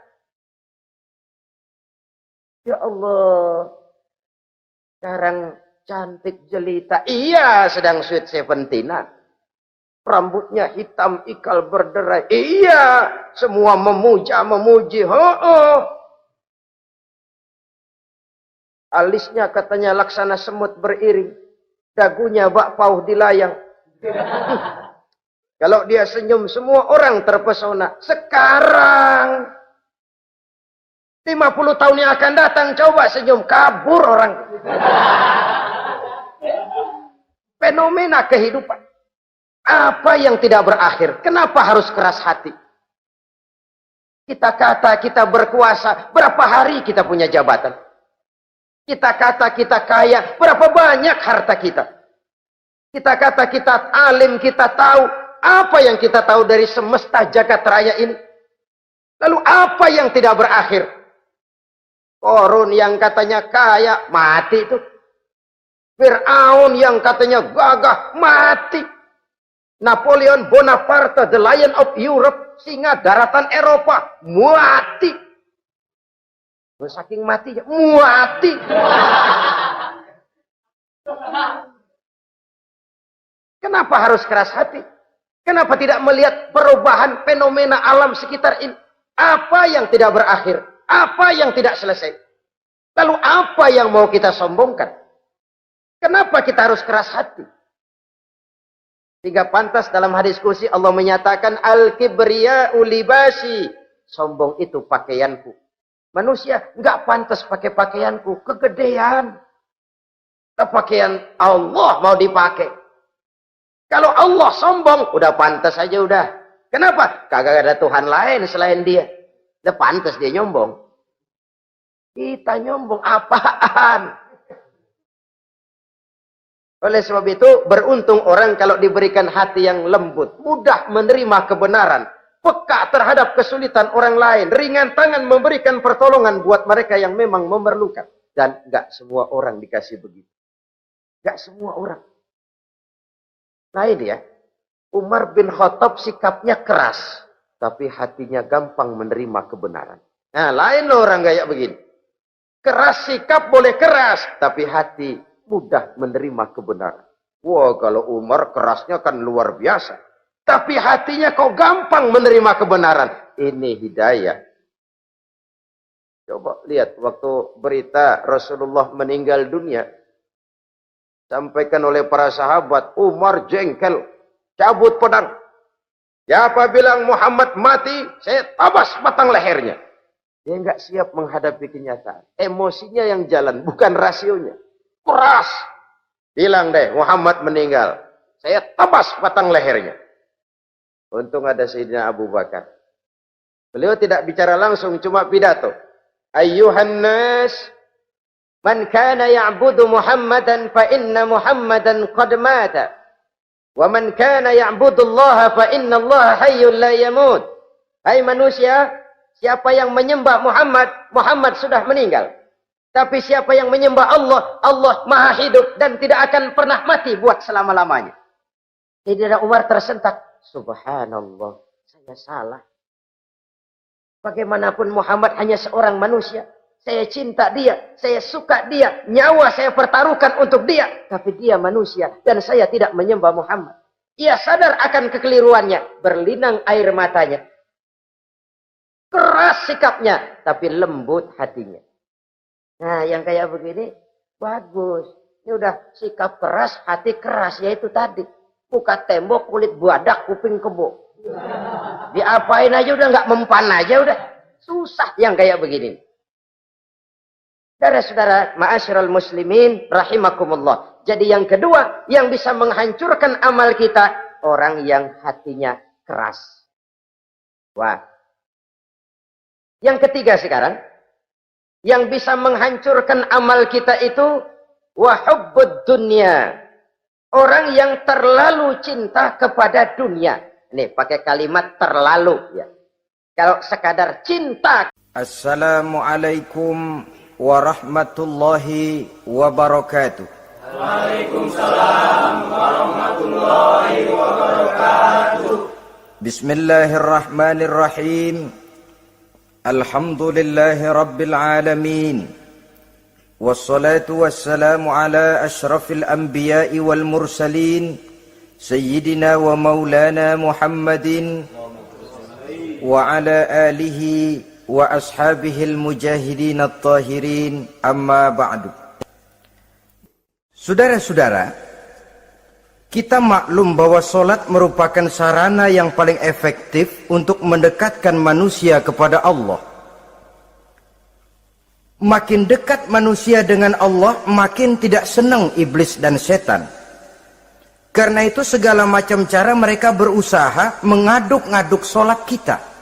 Ya Allah. Sekarang cantik jelita. Iya, sedang sweet 17-an. Rambutnya hitam, ikal berderai. Iya, semua memuji. Alisnya katanya laksana semut beriring. Dagunya bak pauh dilayang. Kalau dia senyum, semua orang terpesona. Sekarang, 50 tahun yang akan datang, coba senyum. Kabur orang. Fenomena kehidupan. Apa yang tidak berakhir? Kenapa harus keras hati? Kita kata kita berkuasa, berapa hari kita punya jabatan? Kita kata kita kaya, berapa banyak harta kita? Kita kata kita alim, kita tahu. Apa yang kita tahu dari semesta jagat raya ini? Lalu apa yang tidak berakhir? Korun yang katanya kaya, mati itu. Fir'aun yang katanya gagah, mati. Napoleon Bonaparte, the Lion of Europe, singa daratan Eropa, mati. Saking matinya, mati. Kenapa harus keras hati? Kenapa tidak melihat perubahan fenomena alam sekitar ini? Apa yang tidak berakhir? Apa yang tidak selesai? Lalu apa yang mau kita sombongkan? Kenapa kita harus keras hati? Sehingga pantas dalam hadis kursi Allah menyatakan al-kibriya'u libasi. Sombong itu pakaianku. Manusia enggak pantas pakai pakaianku. Kegedean. Pakaian Allah mau dipakai. Kalau Allah sombong, udah pantas aja udah. Kenapa? Kagak ada Tuhan lain selain dia. Udah pantas dia nyombong. Kita nyombong apaan? Oleh sebab itu, beruntung orang kalau diberikan hati yang lembut. Mudah menerima kebenaran. Peka terhadap kesulitan orang lain. Ringan tangan memberikan pertolongan buat mereka yang memang memerlukan. Dan enggak semua orang dikasih begitu. Enggak semua orang. Lain ya. Umar bin Khattab sikapnya keras. Tapi hatinya gampang menerima kebenaran. Nah, lain loh orang kayak begini. Keras sikap boleh keras. Tapi hati mudah menerima kebenaran. Wah, kalau Umar kerasnya kan luar biasa. Tapi hatinya kok gampang menerima kebenaran. Ini hidayah. Coba lihat waktu berita Rasulullah meninggal dunia. Sampaikan oleh para sahabat. Umar jengkel. Cabut pedang. Siapa bilang Muhammad mati, saya tabas batang lehernya. Dia nggak siap menghadapi kenyataan. Emosinya yang jalan, bukan rasionya. Keras. Bilang deh, Muhammad meninggal. Saya tabas batang lehernya. Untung ada Sayyidina Abu Bakar. Beliau tidak bicara langsung, cuma pidato. Ayyuhan nas, man kana ya'budu Muhammadan fa inna Muhammadan qad mata. Wa man kana ya'budu Allah fa inna Allah hayyun la yamut. Hai manusia, siapa yang menyembah Muhammad, Muhammad sudah meninggal. Tapi siapa yang menyembah Allah, Allah maha hidup dan tidak akan pernah mati buat selama-lamanya. Sayyidina Umar tersentak. Subhanallah, saya salah. Bagaimanapun Muhammad hanya seorang manusia. Saya cinta dia, saya suka dia. Nyawa saya pertaruhkan untuk dia. Tapi dia manusia dan saya tidak menyembah Muhammad. Ia sadar akan kekeliruannya. Berlinang air matanya. Keras sikapnya, tapi lembut hatinya. Nah, yang kayak begini, bagus. Ini udah sikap keras, hati keras. Yaitu tadi. Muka tembok, kulit badak, kuping kebo. Diapain aja udah nggak mempan aja udah. Susah yang kayak begini. Saudara-saudara, ma'asyiral muslimin, rahimakumullah. Jadi yang kedua, yang bisa menghancurkan amal kita, orang yang hatinya keras. Wah. Yang ketiga sekarang, yang bisa menghancurkan amal kita itu wahubbud dunya. Orang yang terlalu cinta kepada dunia. Nih, pakai kalimat terlalu ya. Kalau sekadar cinta. Assalamualaikum warahmatullahi wabarakatuh. Waalaikumsalam warahmatullahi wabarakatuh. Bismillahirrahmanirrahim. Alhamdulillahi rabbil alamin. Wassalatu wassalamu ala ashrafil anbiya'i wal mursalin, Sayyidina wa maulana Muhammadin wa ala alihi wa ashabihil mujahidin at-tahirin, amma ba'du. Saudara-saudara, kita maklum bahwa solat merupakan sarana yang paling efektif untuk mendekatkan manusia kepada Allah. Makin dekat manusia dengan Allah, makin tidak senang iblis dan setan. Karena itu segala macam cara mereka berusaha mengaduk-ngaduk solat kita.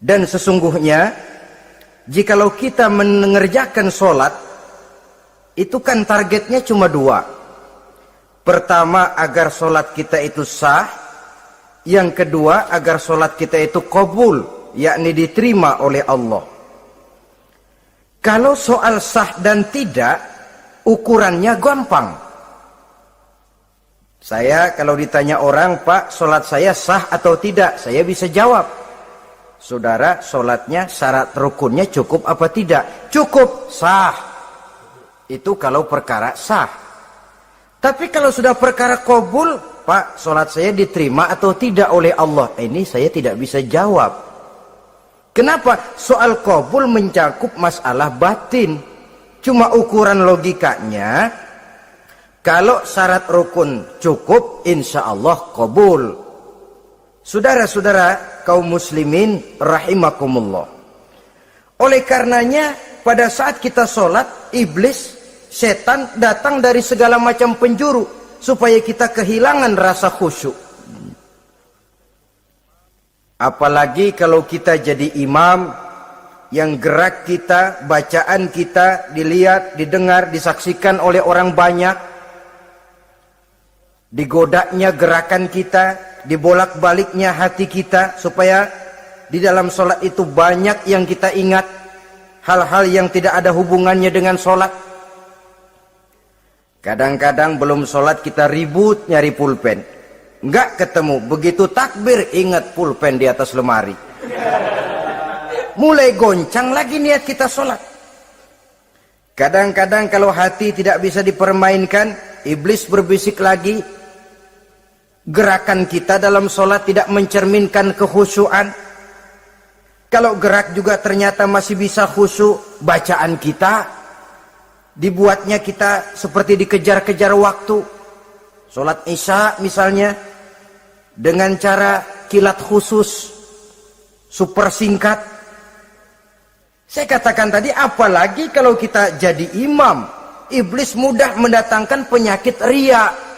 Dan sesungguhnya, jikalau kita mengerjakan solat, itu kan targetnya cuma dua. Pertama, agar solat kita itu sah. Yang kedua, agar solat kita itu qabul, yakni diterima oleh Allah. Kalau soal sah dan tidak, ukurannya gampang. Saya kalau ditanya orang, Pak, solat saya sah atau tidak? Saya bisa jawab. Saudara, solatnya syarat rukunnya cukup apa tidak? Cukup, sah. Itu kalau perkara sah. Tapi kalau sudah perkara qabul, Pak, solat saya diterima atau tidak oleh Allah? Ini saya tidak bisa jawab. Kenapa? Soal qabul mencakup masalah batin. Cuma ukuran logikanya, kalau syarat rukun cukup, insya Allah qabul. Saudara-saudara kaum muslimin rahimakumullah. Oleh karenanya, pada saat kita sholat, iblis, setan datang dari segala macam penjuru supaya kita kehilangan rasa khusyuk. Apalagi kalau kita jadi imam yang gerak kita, bacaan kita dilihat, didengar, disaksikan oleh orang banyak. Digodanya gerakan kita, dibolak-baliknya hati kita, supaya di dalam sholat itu banyak yang kita ingat, hal-hal yang tidak ada hubungannya dengan sholat. Kadang-kadang belum sholat kita ribut nyari pulpen, nggak ketemu, begitu takbir ingat pulpen di atas lemari. Mulai goncang lagi niat kita sholat. Kadang-kadang kalau hati tidak bisa dipermainkan, iblis berbisik lagi. Gerakan kita dalam sholat tidak mencerminkan kekhusyuan. Kalau gerak juga ternyata masih bisa khusyuk, bacaan kita dibuatnya kita seperti dikejar-kejar waktu. Sholat isya misalnya, dengan cara kilat khusus, super singkat. Saya katakan tadi, apalagi kalau kita jadi imam, iblis mudah mendatangkan penyakit riya.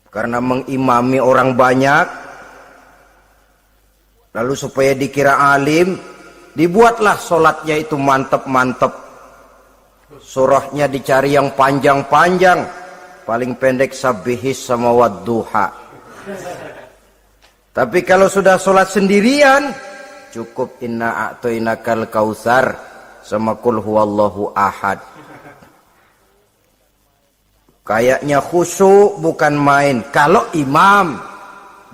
Karena mengimami orang banyak, lalu supaya dikira alim, dibuatlah sholatnya itu mantep-mantep. Surahnya dicari yang panjang-panjang, paling pendek sabihis sama wadduha. Tapi kalau sudah sholat sendirian, cukup inna a'toinakal kautsar sama kul huwallahu ahad. Kayaknya khusyuk bukan main. Kalau imam,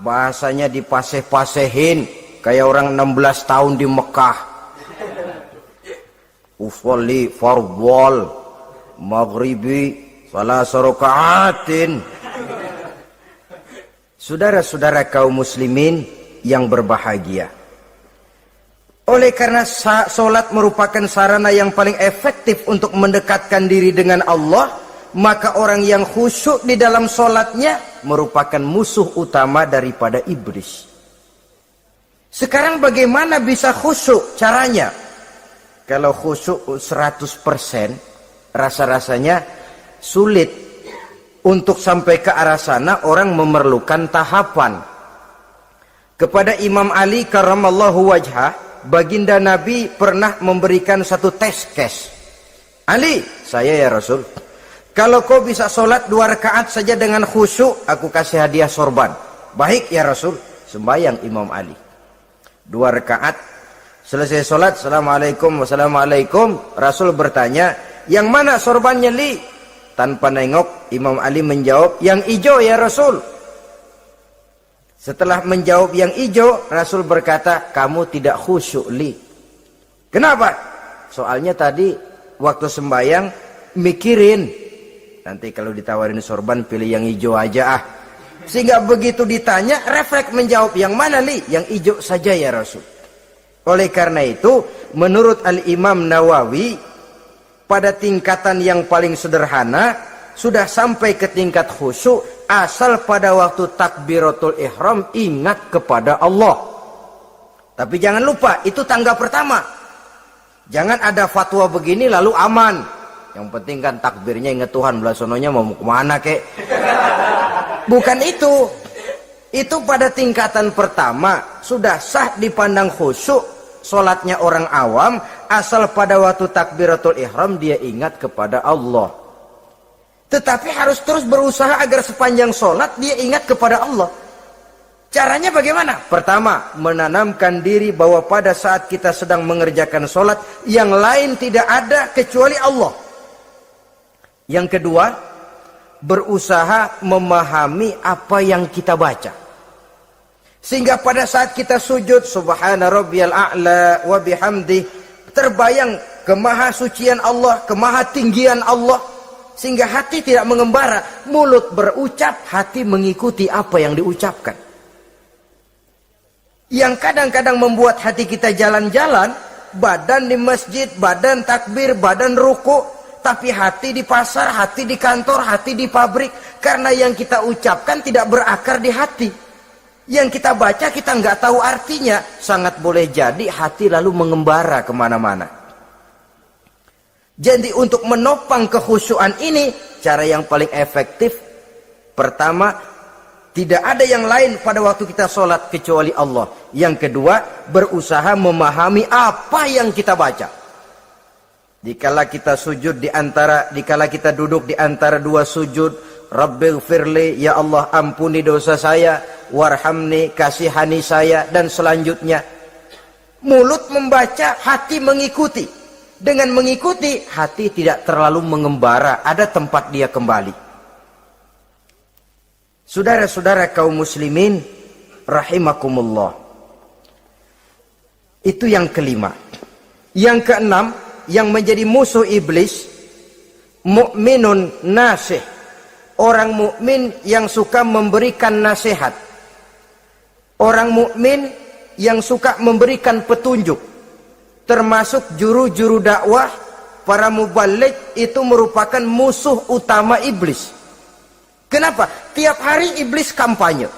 bahasanya dipaseh-pasehin kayak orang 16 tahun di Mekah. Usolli fardhol maghribi salasa raka'atin. Saudara-saudara kaum muslimin yang berbahagia, oleh karena solat merupakan sarana yang paling efektif untuk mendekatkan diri dengan Allah, maka orang yang khusyuk di dalam solatnya merupakan musuh utama daripada iblis. Sekarang bagaimana bisa khusyuk caranya? Kalau khusyuk 100%, rasa-rasanya sulit. Untuk sampai ke arah sana orang memerlukan tahapan. Kepada Imam Ali karramallahu wajhah, baginda Nabi pernah memberikan satu tes case. Ali, saya ya Rasul, kalau kau bisa sholat 2 rakaat saja dengan khusyuk, aku kasih hadiah sorban. Baik ya Rasul, sembahyang Imam Ali. 2 rakaat, selesai sholat, assalamualaikum, wassalamualaikum. Rasul bertanya, yang mana sorbannya Li? Tanpa nengok, Imam Ali menjawab, yang hijau ya Rasul. Setelah menjawab yang hijau, Rasul berkata, kamu tidak khusyuk Li. Kenapa? Soalnya tadi waktu sembahyang mikirin, nanti kalau ditawarin sorban pilih yang hijau aja ah. Sehingga begitu ditanya, refleks menjawab, yang mana Li? Yang hijau saja ya Rasul. Oleh karena itu, menurut Al-Imam Nawawi, pada tingkatan yang paling sederhana, sudah sampai ke tingkat khusyuk, asal pada waktu takbiratul ihram ingat kepada Allah. Tapi jangan lupa, itu tangga pertama. Jangan ada fatwa begini lalu aman. Yang penting kan takbirnya ingat Tuhan, belasononya mau kemana kek. Bukan itu. Itu pada tingkatan pertama, sudah sah dipandang khusyuk, solatnya orang awam, asal pada waktu takbiratul ihram dia ingat kepada Allah. Tetapi harus terus berusaha agar sepanjang solat dia ingat kepada Allah. Caranya bagaimana? Pertama, menanamkan diri bahwa pada saat kita sedang mengerjakan solat, yang lain tidak ada kecuali Allah. Yang kedua, berusaha memahami apa yang kita baca. Sehingga pada saat kita sujud, subhana rabbiyal a'la wa bihamdi, terbayang kemahasucian Allah, kemahatinggian Allah. Sehingga hati tidak mengembara, mulut berucap, hati mengikuti apa yang diucapkan. Yang kadang-kadang membuat hati kita jalan-jalan, badan di masjid, badan takbir, badan ruku, tapi hati di pasar, hati di kantor, hati di pabrik. Karena yang kita ucapkan tidak berakar di hati. Yang kita baca kita nggak tahu artinya, sangat boleh jadi hati lalu mengembara kemana-mana. Jadi untuk menopang kekhusyuan ini, cara yang paling efektif, pertama, tidak ada yang lain pada waktu kita sholat kecuali Allah. Yang kedua, berusaha memahami apa yang kita baca. Dikala kita sujud dikala kita duduk di antara dua sujud, Rabbighfirli, ya Allah ampuni dosa saya, warhamni, kasihani saya, dan selanjutnya. Mulut membaca, hati mengikuti. Dengan mengikuti, hati tidak terlalu mengembara, ada tempat dia kembali. Saudara-saudara kaum muslimin rahimakumullah. Itu yang kelima. Yang keenam, yang menjadi musuh iblis, mukminun nasih. Orang mukmin yang suka memberikan nasihat. Orang mukmin yang suka memberikan petunjuk. Termasuk juru-juru dakwah, para muballigh itu merupakan musuh utama iblis. Kenapa? Tiap hari iblis kampanye.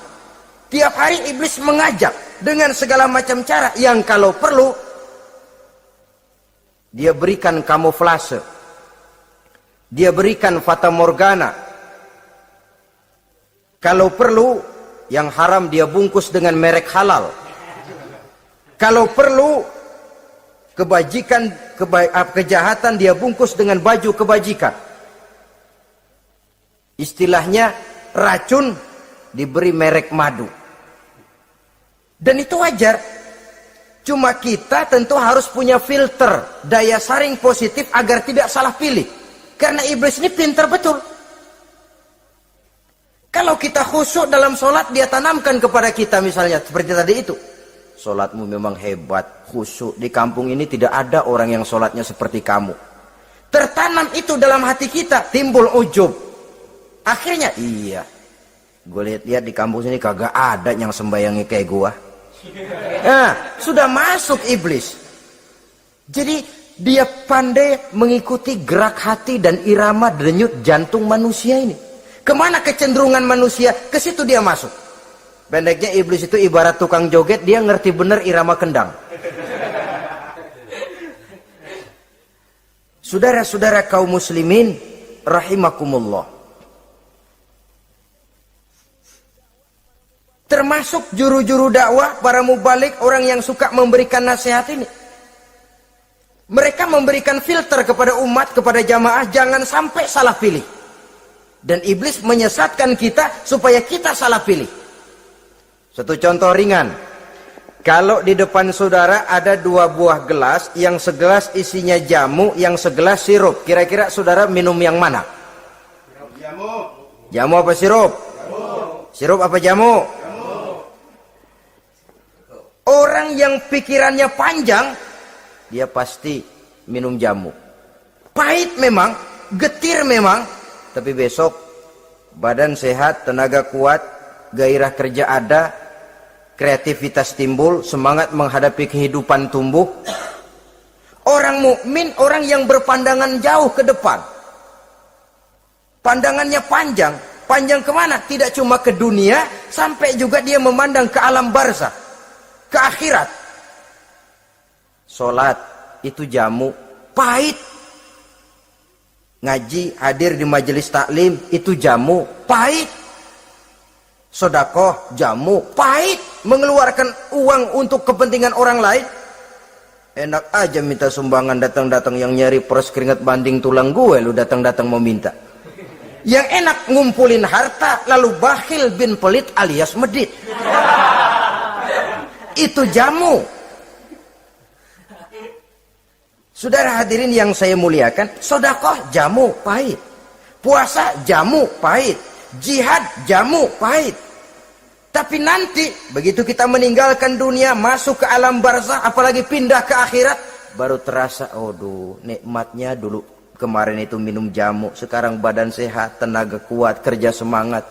Tiap hari iblis mengajak dengan segala macam cara yang kalau perlu dia berikan kamuflase. Dia berikan fata morgana. Kalau perlu yang haram dia bungkus dengan merek halal. Kalau perlu kejahatan dia bungkus dengan baju kebajikan. Istilahnya racun diberi merek madu. Dan itu wajar. Cuma kita tentu harus punya filter, daya saring positif agar tidak salah pilih. Karena iblis ini pintar betul. Kalau kita khusyuk dalam sholat, dia tanamkan kepada kita misalnya seperti tadi itu. Sholatmu memang hebat, khusyuk. Di kampung ini tidak ada orang yang sholatnya seperti kamu. Tertanam itu dalam hati kita, timbul ujub. Akhirnya, iya. Gue lihat-lihat di kampung sini kagak ada yang sembayangi kayak gua. Nah, sudah masuk iblis. Jadi, dia pandai mengikuti gerak hati dan irama denyut jantung manusia ini. Kemana kecenderungan manusia, ke situ dia masuk. Pendeknya iblis itu ibarat tukang joget, dia ngerti bener irama kendang. Saudara-saudara kaum muslimin rahimakumullah. Termasuk juru-juru dakwah, para mubaligh, orang yang suka memberikan nasihat ini. Mereka memberikan filter kepada umat, kepada jamaah, jangan sampai salah pilih. Dan iblis menyesatkan kita supaya kita salah pilih. Satu contoh ringan. Kalau di depan saudara ada 2 buah gelas, yang segelas isinya jamu, yang segelas sirup. Kira-kira saudara minum yang mana? Jamu. Jamu apa sirup? Jamu. Sirup apa jamu? Jamu. Orang yang pikirannya panjang, dia pasti minum jamu. Pahit memang, getir memang, tapi besok badan sehat, tenaga kuat, gairah kerja ada, kreativitas timbul, semangat menghadapi kehidupan tumbuh. Orang mukmin, orang yang berpandangan jauh ke depan. Pandangannya panjang. Panjang kemana? Tidak cuma ke dunia, sampai juga dia memandang ke alam barzakh, ke akhirat. Sholat itu jamu, pahit. Ngaji, hadir di majelis taklim, itu jamu, pahit. Sedekah, jamu, pahit. Mengeluarkan uang untuk kepentingan orang lain, enak aja minta sumbangan, datang-datang yang nyari peres keringat banding tulang gue, lu datang-datang mau minta. Yang enak ngumpulin harta, lalu bakhil bin pelit alias medit. Itu jamu. Saudara hadirin yang saya muliakan, sedekah jamu, pahit. Puasa jamu, pahit. Jihad jamu, pahit. Tapi nanti begitu kita meninggalkan dunia, masuk ke alam barzakh, apalagi pindah ke akhirat, baru terasa, aduh, nikmatnya dulu kemarin itu minum jamu, sekarang badan sehat, tenaga kuat, kerja semangat.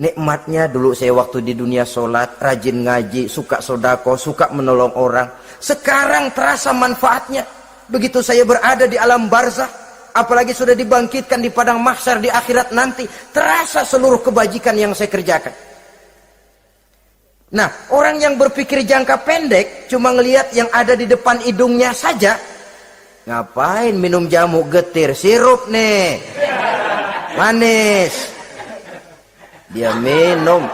Nikmatnya dulu saya waktu di dunia sholat, rajin ngaji, suka sodako, suka menolong orang. Sekarang terasa manfaatnya. Begitu saya berada di alam barzakh, apalagi sudah dibangkitkan di padang mahsyar di akhirat nanti, terasa seluruh kebajikan yang saya kerjakan. Nah, orang yang berpikir jangka pendek, cuma ngelihat yang ada di depan hidungnya saja. Ngapain minum jamu getir, sirup nih, manis. Dia minum,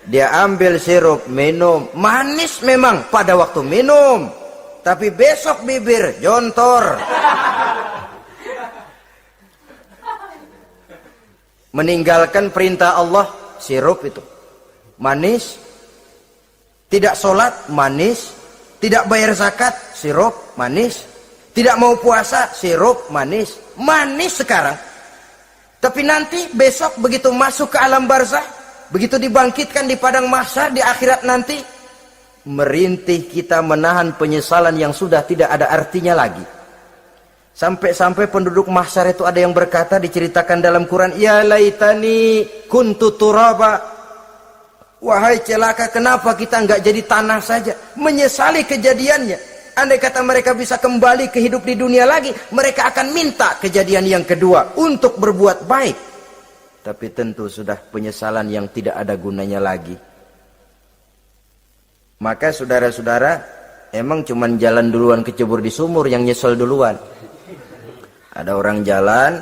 dia ambil sirup, minum, manis memang pada waktu minum, tapi besok bibir jontor. Meninggalkan perintah Allah, sirup itu manis. Tidak sholat, manis. Tidak bayar zakat, sirup, manis. Tidak mau puasa, sirup, manis. Manis sekarang. Tapi nanti besok begitu masuk ke alam barzakh, begitu dibangkitkan di padang mahsyar di akhirat nanti, merintih kita menahan penyesalan yang sudah tidak ada artinya lagi. Sampai-sampai penduduk mahsyar itu ada yang berkata, diceritakan dalam Quran, ya laitani kuntu turaba. Wahai celaka, kenapa kita nggak jadi tanah saja? Menyesali kejadiannya. Andai kata mereka bisa kembali ke hidup di dunia lagi, mereka akan minta kejadian yang kedua untuk berbuat baik. Tapi tentu sudah penyesalan yang tidak ada gunanya lagi. Maka saudara-saudara, emang cuman jalan duluan kecebur di sumur yang nyesel duluan. Ada orang jalan,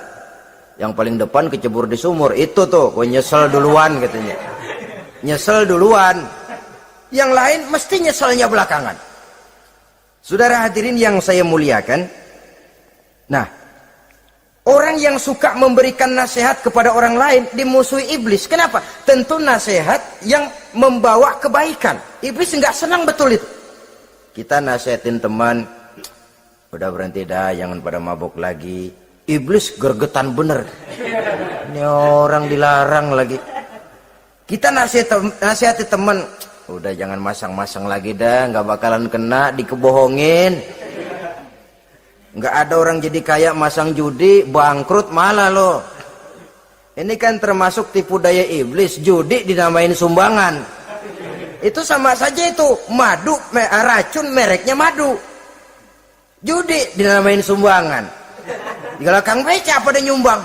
yang paling depan kecebur di sumur, itu tuh, gue nyesel duluan katanya. Nyesel duluan. Yang lain mesti nyeselnya belakangan. Saudara hadirin yang saya muliakan. Nah, orang yang suka memberikan nasihat kepada orang lain dimusuhi iblis. Kenapa? Tentu nasihat yang membawa kebaikan. Iblis nggak senang betul itu. Kita nasihatin teman, udah berhenti dah, jangan pada mabuk lagi. Iblis gergetan bener. Ini orang dilarang lagi. Kita nasihati teman, udah jangan masang-masang lagi dah, nggak bakalan kena, dikebohongin. Nggak ada orang jadi kaya masang judi, bangkrut malah loh. Ini kan termasuk tipu daya iblis, judi dinamain sumbangan. Itu sama saja itu, madu, racun mereknya madu. Judi dinamain sumbangan. Di belakang beca pada nyumbang.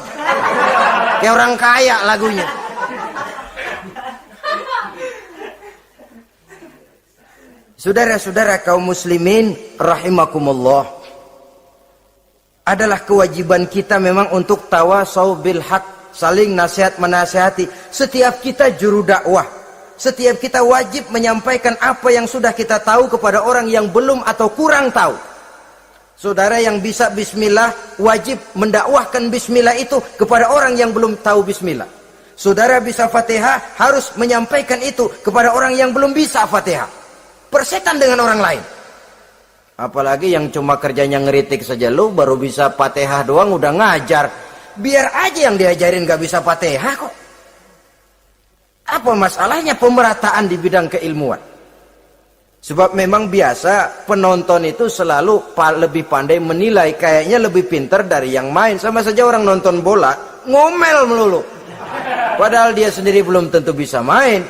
Kayak orang kaya lagunya. Saudara-saudara kaum muslimin rahimakumullah, adalah kewajiban kita memang untuk tawasau bil haq, saling nasihat menasihati. Setiap kita juru dakwah, setiap kita wajib menyampaikan apa yang sudah kita tahu kepada orang yang belum atau kurang tahu. Saudara yang bisa bismillah wajib mendakwahkan bismillah itu kepada orang yang belum tahu bismillah. Saudara bisa Fatihah, harus menyampaikan itu kepada orang yang belum bisa Fatihah. Persetan dengan orang lain. Apalagi yang cuma kerjanya ngeritik saja, lu baru bisa Fatihah doang udah ngajar. Biar aja yang diajarin gak bisa Fatihah kok. Apa masalahnya pemerataan di bidang keilmuan? Sebab memang biasa penonton itu selalu lebih pandai menilai, kayaknya lebih pintar dari yang main. Sama saja orang nonton bola, ngomel melulu. Padahal dia sendiri belum tentu bisa main.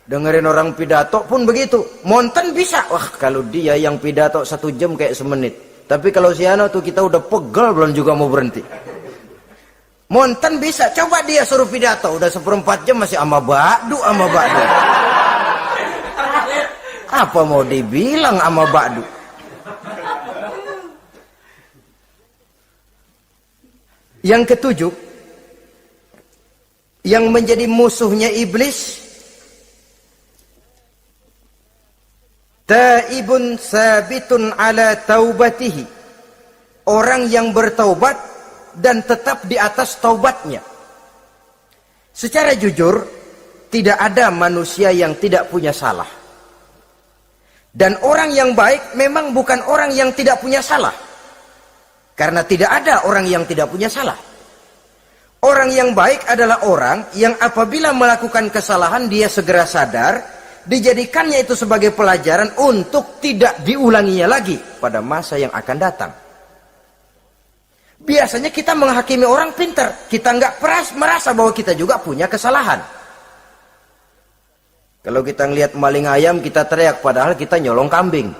Dengerin orang pidato pun begitu. Monten bisa. Wah, kalau dia yang pidato 1 jam kayak semenit. Tapi kalau si Ano tuh kita udah pegel belum juga mau berhenti. Monten bisa. Coba dia suruh pidato. Udah 1/4 jam masih ama ba'du. Apa mau dibilang ama ba'du? Yang ketujuh, yang menjadi musuhnya iblis, taibun sabitun ala taubatihi, orang yang bertaubat dan tetap di atas taubatnya. Secara jujur, tidak ada manusia yang tidak punya salah. Dan orang yang baik memang bukan orang yang tidak punya salah. Karena tidak ada orang yang tidak punya salah. Orang yang baik adalah orang yang apabila melakukan kesalahan dia segera sadar, dijadikannya itu sebagai pelajaran untuk tidak diulanginya lagi pada masa yang akan datang. Biasanya kita menghakimi orang pintar, kita nggak merasa bahwa kita juga punya kesalahan. Kalau kita ngelihat maling ayam kita teriak, padahal kita nyolong kambing.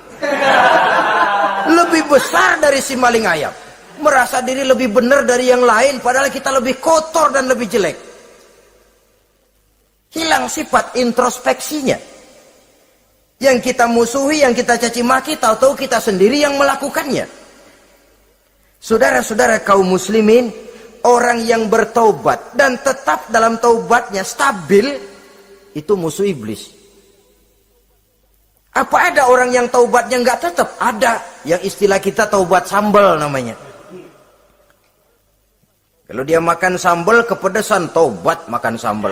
Lebih besar dari si maling ayam. Merasa diri lebih benar dari yang lain, padahal kita lebih kotor dan lebih jelek. Hilang sifat introspeksinya. Yang kita musuhi, yang kita caci maki, tahu-tahu kita sendiri yang melakukannya. Saudara-saudara kaum muslimin, orang yang bertaubat dan tetap dalam taubatnya stabil, itu musuh iblis. Apa ada orang yang taubatnya nggak tetap? Ada. Yang istilah kita taubat sambal namanya. Kalau dia makan sambal kepedesan, taubat makan sambal.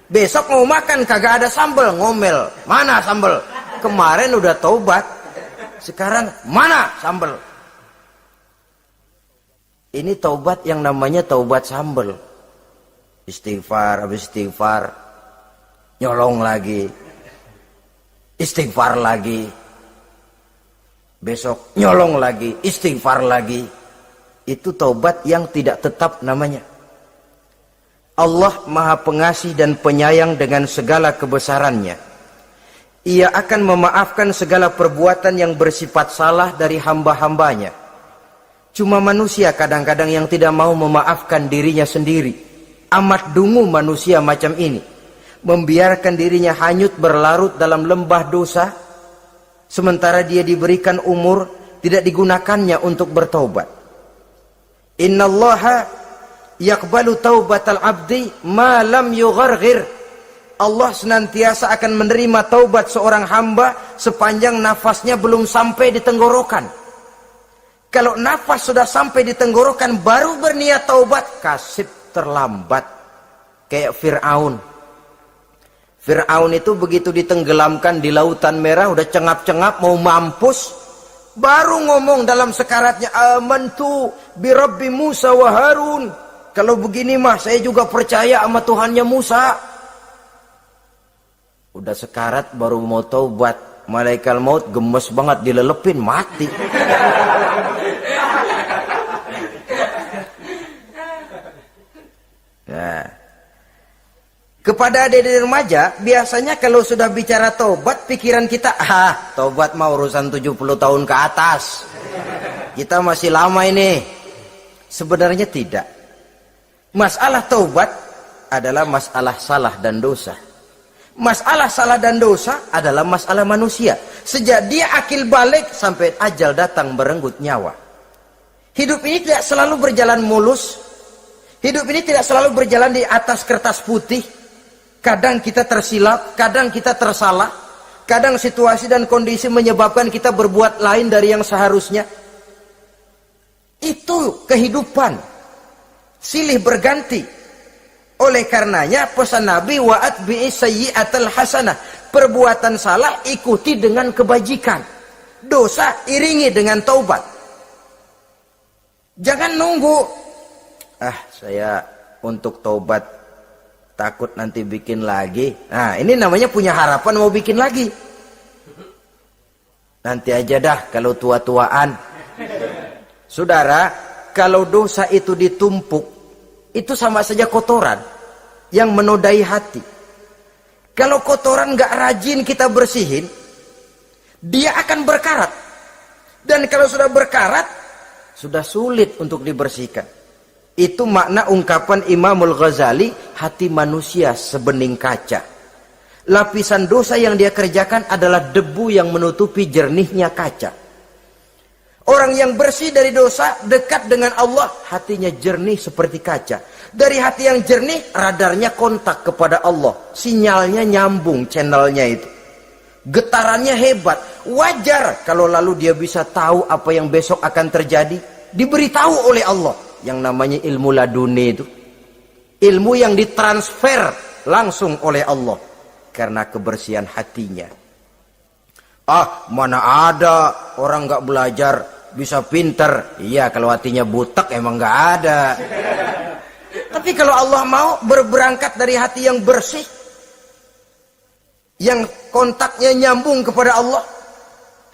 Besok mau makan kagak ada sambal, ngomel. Mana sambal? Kemarin udah taubat, sekarang mana sambal? Ini taubat yang namanya taubat sambal. Istighfar, habis istighfar, nyolong lagi. Istighfar lagi. Besok nyolong lagi, istighfar lagi. Itu taubat yang tidak tetap namanya. Allah Maha Pengasih dan Penyayang dengan segala kebesarannya. Ia akan memaafkan segala perbuatan yang bersifat salah dari hamba-hambanya. Cuma manusia kadang-kadang yang tidak mau memaafkan dirinya sendiri. Amat dungu manusia macam ini. Membiarkan dirinya hanyut berlarut dalam lembah dosa. Sementara dia diberikan umur, tidak digunakannya untuk bertaubat. Innallaha yaqbalu taubatal abdi ma lam yugharghir. Allah senantiasa akan menerima taubat seorang hamba sepanjang nafasnya belum sampai di tenggorokan. Kalau nafas sudah sampai di tenggorokan baru berniat taubat, kasib terlambat. Kayak Fir'aun. Fir'aun itu begitu ditenggelamkan di lautan merah, udah cengap-cengap mau mampus, baru ngomong dalam sekaratnya, amantu bi Rabbi Musa wa Harun. Kalau begini mah saya juga percaya sama Tuhannya Musa. Udah sekarat baru mau taubat, malaikat maut gemes banget dilelepin, mati. Nah, kepada adik-adik remaja, biasanya kalau sudah bicara taubat, pikiran kita, taubat mah urusan 70 tahun ke atas. Kita masih lama ini. Sebenarnya tidak. Masalah taubat adalah masalah salah dan dosa. Masalah salah dan dosa adalah masalah manusia. Sejak dia akil balik sampai ajal datang merenggut nyawa. Hidup ini tidak selalu berjalan mulus. Hidup ini tidak selalu berjalan di atas kertas putih. Kadang kita tersilap, kadang kita tersalah. Kadang situasi dan kondisi menyebabkan kita berbuat lain dari yang seharusnya. Itu kehidupan. Silih berganti. Oleh karenanya pesan Nabi, wa atbi'i sayyi'atal hasanah. Perbuatan salah ikuti dengan kebajikan. Dosa iringi dengan taubat. Jangan nunggu. Saya untuk taubat takut nanti bikin lagi. Nah, ini namanya punya harapan mau bikin lagi. Nanti aja dah kalau tua-tuaan. Saudara, kalau dosa itu ditumpuk, itu sama saja kotoran yang menodai hati. Kalau kotoran gak rajin kita bersihin, dia akan berkarat. Dan kalau sudah berkarat, sudah sulit untuk dibersihkan. Itu makna ungkapan Imamul Ghazali, hati manusia sebening kaca. Lapisan dosa yang dia kerjakan adalah debu yang menutupi jernihnya kaca. Orang yang bersih dari dosa, dekat dengan Allah, hatinya jernih seperti kaca. Dari hati yang jernih, radarnya kontak kepada Allah. Sinyalnya nyambung channelnya itu. Getarannya hebat. Wajar kalau lalu dia bisa tahu apa yang besok akan terjadi. Diberitahu oleh Allah. Yang namanya ilmu laduni itu. Ilmu yang ditransfer langsung oleh Allah. Karena kebersihan hatinya. Mana ada orang gak belajar bisa pinter. Iya, kalau hatinya butek emang gak ada. Tapi kalau Allah mau berberangkat dari hati yang bersih, yang kontaknya nyambung kepada Allah,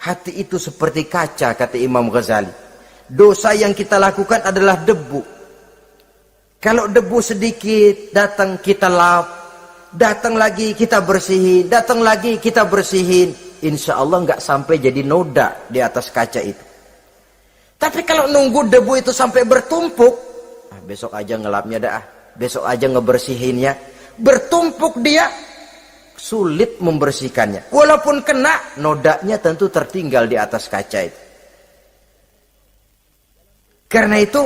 hati itu seperti kaca, kata Imam Ghazali. Dosa yang kita lakukan adalah debu. Kalau debu sedikit datang kita lap, datang lagi kita bersihin, datang lagi kita bersihin, insya Allah nggak sampai jadi noda di atas kaca itu. Tapi kalau nunggu debu itu sampai bertumpuk, besok aja ngelapnya dah, besok aja ngebersihinnya, bertumpuk dia, sulit membersihkannya. Walaupun kena, nodanya tentu tertinggal di atas kaca itu. Karena itu,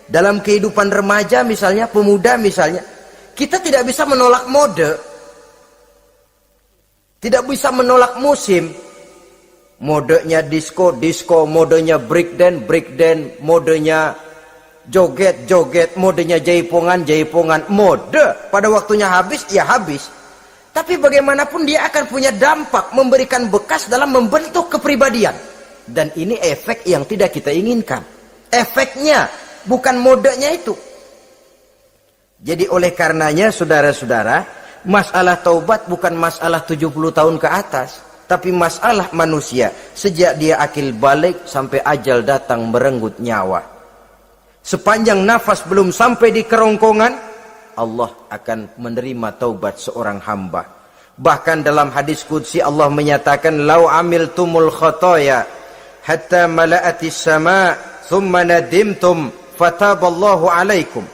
dalam kehidupan remaja misalnya, pemuda misalnya, kita tidak bisa menolak mode, tidak bisa menolak musim. Modenya disco, modenya breakdance, modenya joget, modenya jaipongan. Mode pada waktunya habis, ya habis. Tapi bagaimanapun dia akan punya dampak, memberikan bekas dalam membentuk kepribadian. Dan ini efek yang tidak kita inginkan. Efeknya, bukan modenya itu. Jadi oleh karenanya saudara-saudara, masalah taubat bukan masalah 70 tahun ke atas, tapi masalah manusia sejak dia akil balik sampai ajal datang merenggut nyawa. Sepanjang nafas belum sampai di kerongkongan, Allah akan menerima taubat seorang hamba. Bahkan dalam hadis qudsi Allah menyatakan, "Lau amiltumul khotoya hatta mala'atis sama, thumma nadimtum, fataballahu alaikum."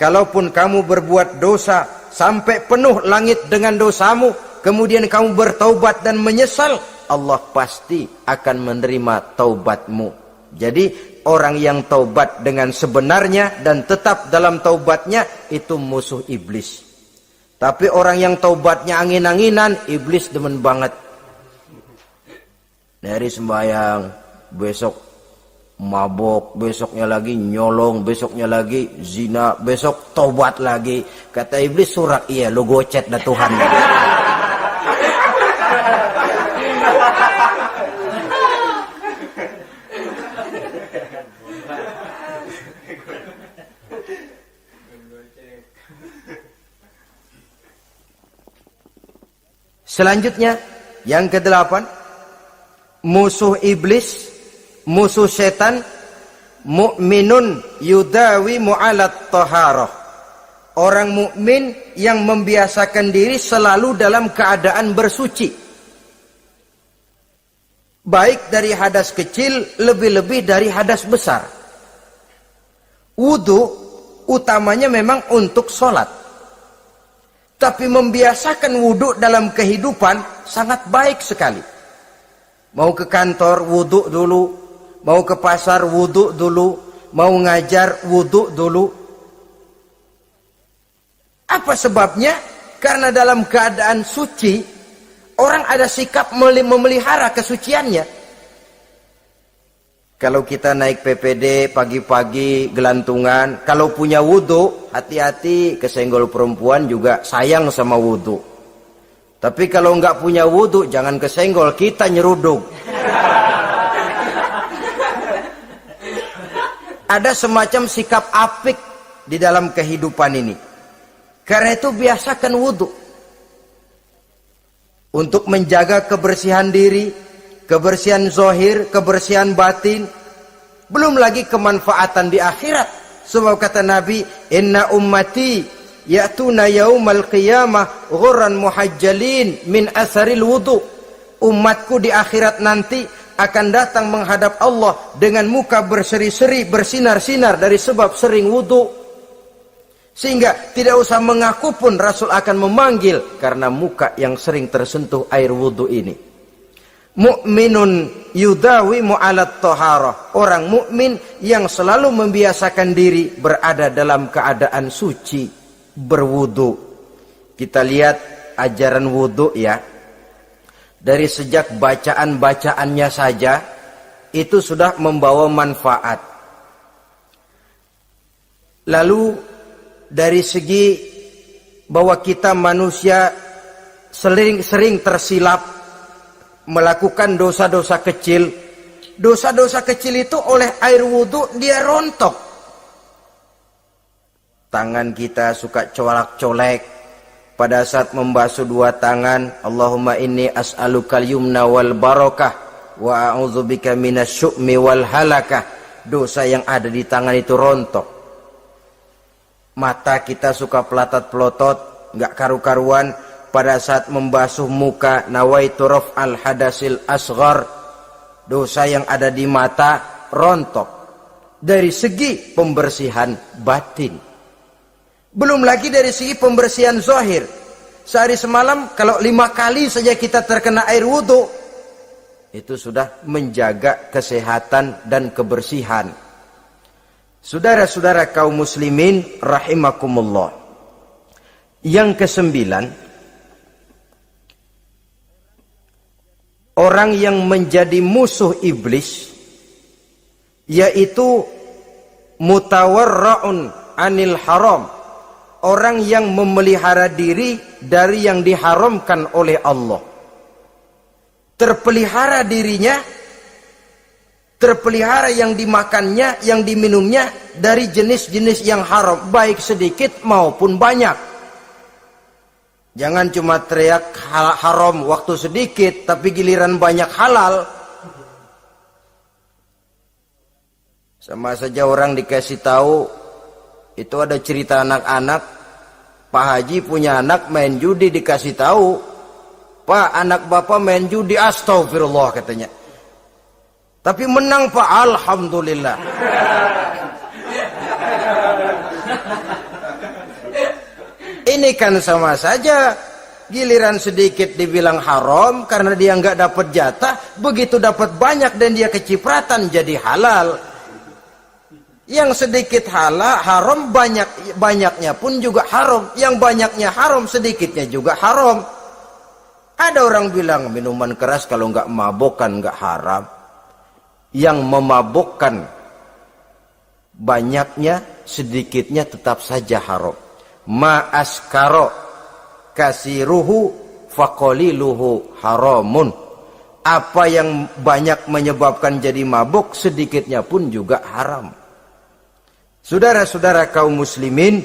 Kalaupun kamu berbuat dosa sampai penuh langit dengan dosamu, kemudian kamu bertaubat dan menyesal, Allah pasti akan menerima taubatmu. Jadi orang yang taubat dengan sebenarnya dan tetap dalam taubatnya, itu musuh iblis. Tapi orang yang taubatnya angin-anginan, iblis demen banget. Dari sembahyang, besok mabok, besoknya lagi nyolong, besoknya lagi zina, besok taubat lagi. Kata iblis, surak, iya lo gocet dah Tuhan. Selanjutnya, yang ke-8, musuh iblis, musuh setan, mukminun yudawi mu'alat taharah. Orang mukmin yang membiasakan diri selalu dalam keadaan bersuci. Baik dari hadas kecil, lebih-lebih dari hadas besar. Wudu utamanya memang untuk sholat. Tapi membiasakan wudu dalam kehidupan sangat baik sekali. Mau ke kantor, wudu dulu. Mau ke pasar, wudu dulu. Mau ngajar, wudu dulu. Apa sebabnya? Karena dalam keadaan suci, orang ada sikap memelihara kesuciannya. Kalau kita naik PPD pagi-pagi gelantungan, kalau punya wudu, hati-hati kesenggol perempuan juga sayang sama wudu. Tapi kalau nggak punya wudu, jangan kesenggol, kita nyeruduk. Ada semacam sikap apik di dalam kehidupan ini. Karena itu biasakan wudu. Untuk menjaga kebersihan diri, kebersihan zahir, kebersihan batin, belum lagi kemanfaatan di akhirat. Sebab kata Nabi, inna ummati ya'tuna yaumal qiyamah ghurran muhajjalin min asaril wudu. Umatku di akhirat nanti akan datang menghadap Allah dengan muka berseri-seri, bersinar-sinar dari sebab sering wudu. Sehingga tidak usah mengaku pun Rasul akan memanggil karena muka yang sering tersentuh air wudu ini. Mu'minun yudawimu alat toharoh. Orang mukmin yang selalu membiasakan diri berada dalam keadaan suci, berwudu. Kita lihat ajaran wudu ya. Dari sejak bacaan-bacaannya saja itu sudah membawa manfaat. Lalu dari segi bahwa kita manusia sering tersilap melakukan dosa-dosa kecil. Dosa-dosa kecil itu oleh air wudu dia rontok. Tangan kita suka colak-colek. Pada saat membasuh dua tangan, Allahumma inni as'alukal yumna wal barakah wa a'udzubika minasyu'mi wal halakah. Dosa yang ada di tangan itu rontok. Mata kita suka pelatat-pelotot, nggak karu-karuan. Pada saat membasuh muka, nawaitu raf'al hadasil asghar. Dosa yang ada di mata rontok. Dari segi pembersihan batin. Belum lagi dari segi pembersihan zahir. Sehari semalam kalau 5 kali saja kita terkena air wudu, itu sudah menjaga kesehatan dan kebersihan. Saudara-saudara kaum muslimin rahimakumullah. Yang kesembilan, orang yang menjadi musuh iblis yaitu mutawarra'un anil haram. Orang yang memelihara diri dari yang diharamkan oleh Allah. Terpelihara dirinya, terpelihara yang dimakannya, yang diminumnya dari jenis-jenis yang haram, baik sedikit maupun banyak. Jangan cuma teriak haram waktu sedikit, tapi giliran banyak halal. Sama saja orang dikasih tahu, itu ada cerita anak-anak, Pak Haji punya anak main judi, dikasih tahu, Pak, anak bapak main judi, astagfirullah katanya. Tapi menang Pak, alhamdulillah. Ini kan sama saja, giliran sedikit dibilang haram karena dia nggak dapat jatah, begitu dapat banyak dan dia kecipratan jadi halal. Yang sedikit haram, banyaknya pun juga haram. Yang banyaknya haram, sedikitnya juga haram. Ada orang bilang minuman keras kalau nggak mabokkan nggak haram. Yang memabokkan banyaknya, sedikitnya tetap saja haram. Ma askaro kasiruhu faqaliluhu haramun. Apa yang banyak menyebabkan jadi mabuk, sedikitnya pun juga haram. Saudara-saudara kaum muslimin,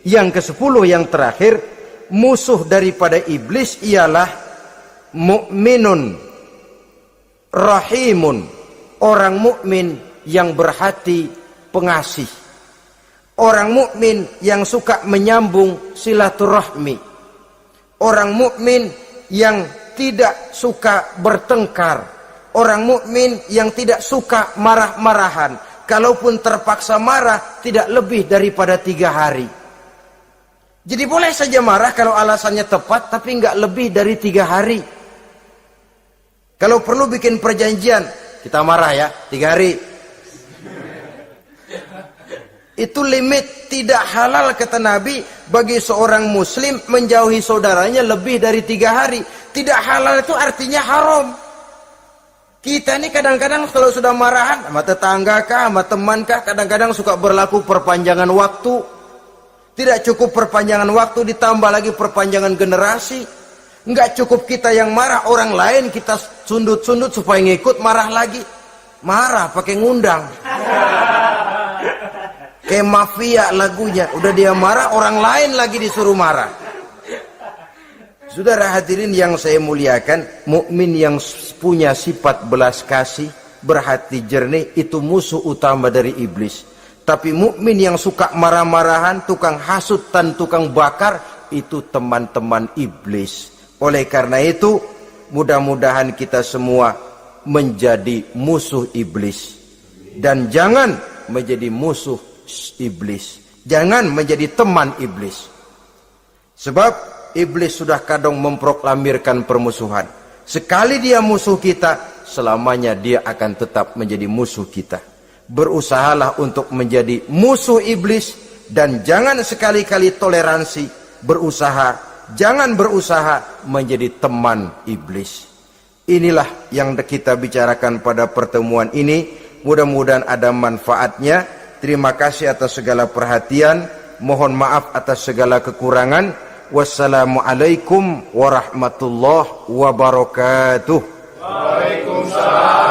yang ke-10 yang terakhir, musuh daripada iblis ialah mukminun rahimun, orang mukmin yang berhati pengasih, orang mukmin yang suka menyambung silaturahmi, orang mukmin yang tidak suka bertengkar, orang mukmin yang tidak suka marah-marahan. Kalaupun terpaksa marah, tidak lebih daripada 3 hari. Jadi boleh saja marah kalau alasannya tepat, tapi nggak lebih dari 3 hari. Kalau perlu bikin perjanjian, kita marah ya, 3 hari. Itu limit, tidak halal kata Nabi bagi seorang muslim menjauhi saudaranya lebih dari 3 hari. Tidak halal itu artinya haram. Kita ini kadang-kadang kalau sudah marahan sama tetangga kah, sama teman kah, kadang-kadang suka berlaku perpanjangan waktu. Tidak cukup perpanjangan waktu, ditambah lagi perpanjangan generasi. Enggak cukup kita yang marah, orang lain kita sundut-sundut supaya ngikut marah lagi. Marah pakai ngundang. Kayak mafia lagunya, udah dia marah, orang lain lagi disuruh marah. Saudara hadirin yang saya muliakan, mukmin yang punya sifat belas kasih, berhati jernih, itu musuh utama dari iblis. Tapi mukmin yang suka marah-marahan, tukang hasut dan tukang bakar, itu teman-teman iblis. Oleh karena itu, mudah-mudahan kita semua menjadi musuh iblis. Dan jangan menjadi musuh iblis. Jangan menjadi teman iblis. Sebab iblis sudah kadang memproklamirkan permusuhan. Sekali dia musuh kita, selamanya dia akan tetap menjadi musuh kita. Berusahalah untuk menjadi musuh iblis, dan jangan sekali-kali toleransi. Jangan berusaha menjadi teman iblis. Inilah yang kita bicarakan pada pertemuan ini. Mudah-mudahan ada manfaatnya. Terima kasih atas segala perhatian. Mohon maaf atas segala kekurangan. Wassalamualaikum warahmatullahi wabarakatuh. Waalaikumsalam.